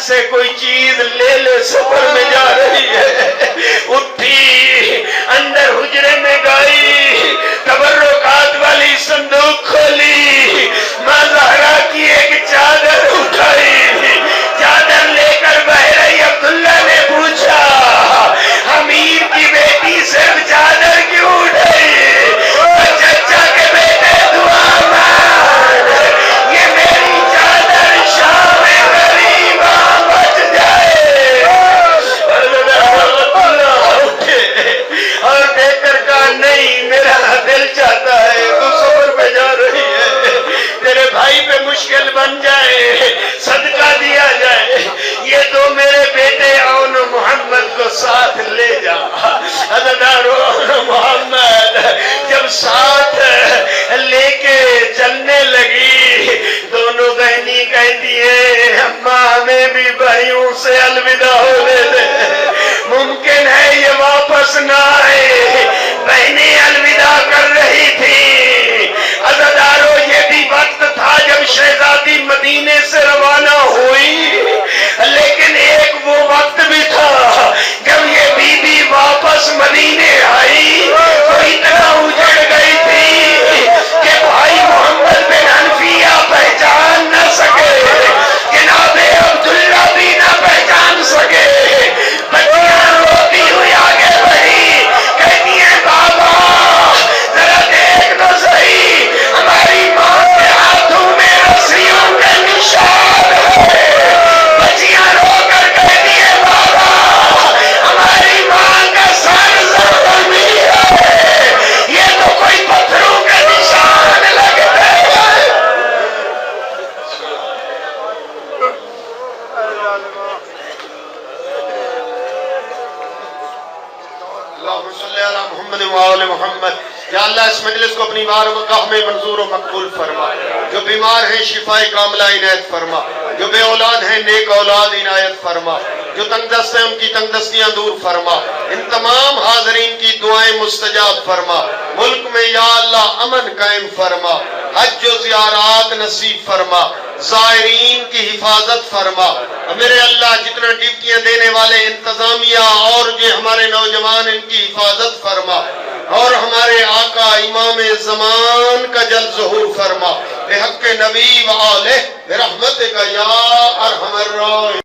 سے کوئی چیز لے لے، سفر میں جا رہی ہے۔ اٹھی، اندر حجرے میں گئی، تبرکات والی صندوق کھولی، ماں زہرا کی ایک چادر اٹھائی، چادر لے کر بہ رہی۔ عبداللہ نے پوچھا امیر کی بیٹی صرف چادر کیوں اٹھائی؟ چچا کے بیٹے دعا مانگ، یہ میری چادر شام غریبا بچ جائے۔ اٹھے اور دیکھ کر کہا نہیں، میرا دل چاہتا ہے تو سفر پہ جا رہی ہے، تیرے بھائی پہ مشکل بن جائے، صدقہ دیا جائے، یہ تو میرے بیٹے اون محمد کو ساتھ لے جا۔ عزیزانو، محمد جب ساتھ لے کے چلنے لگی، دونوں بہنی کہتی ہیں اماں ہمیں بھی بھائیوں سے الوداع ہونے دے، ممکن ہے یہ واپس نہ آئے۔ بہنیں الوداع کر رہی تھی۔ عزیزانو، یہ بھی وقت تھا جب شہزادی مدینے سے روانہ ہوئی، لیکن ایک وہ وقت بھی تھا جب یہ بی بی واپس مدینے آئی تو اتنا اجڑ گئی تھی کہ بھائی محمد بن حنفیہ پہچان نہ سکے، جناب عبداللہ بھی نہ پہچان سکے۔ بچیاں روتی ہوئی آگے بڑھی، کہتی ہیں بابا ذرا دیکھ تو صحیح، ہماری ماں کے ہاتھوں میں رسیوں کے نشان ہے۔ بچیاں رو کر کہتی ہیں بابا ہماری ماں کا سر زخمی ہے، یہ تو کوئی پتھروں کے نشان لگتے ہیں۔ اللہم صلی علی محمد وآل محمد۔ یا اللہ اس مجلس کو اپنی بارگاہ میں منظور و مقبول فرما، جو بیمار ہیں شفاء کاملہ عنایت فرما، جو بے اولاد ہیں نیک اولاد عنایت فرما، جو تنگ دست ہیں ان کی تنگ دستیاں دور فرما، ان تمام حاضرین کی دعائیں مستجاب فرما۔ ملک میں یا اللہ امن قائم فرما، حج و زیارات نصیب فرما، زائرین کی حفاظت فرما۔ میرے اللہ جتنا ڈیوٹیاں دینے والے انتظامیہ اور جو ہمارے نوجوان ان کی حفاظت فرما، اور ہمارے آقا امام زمان کا جلد ظہور فرما، بحق نبی و آلہ برحمتک یا ارحم الراحمین۔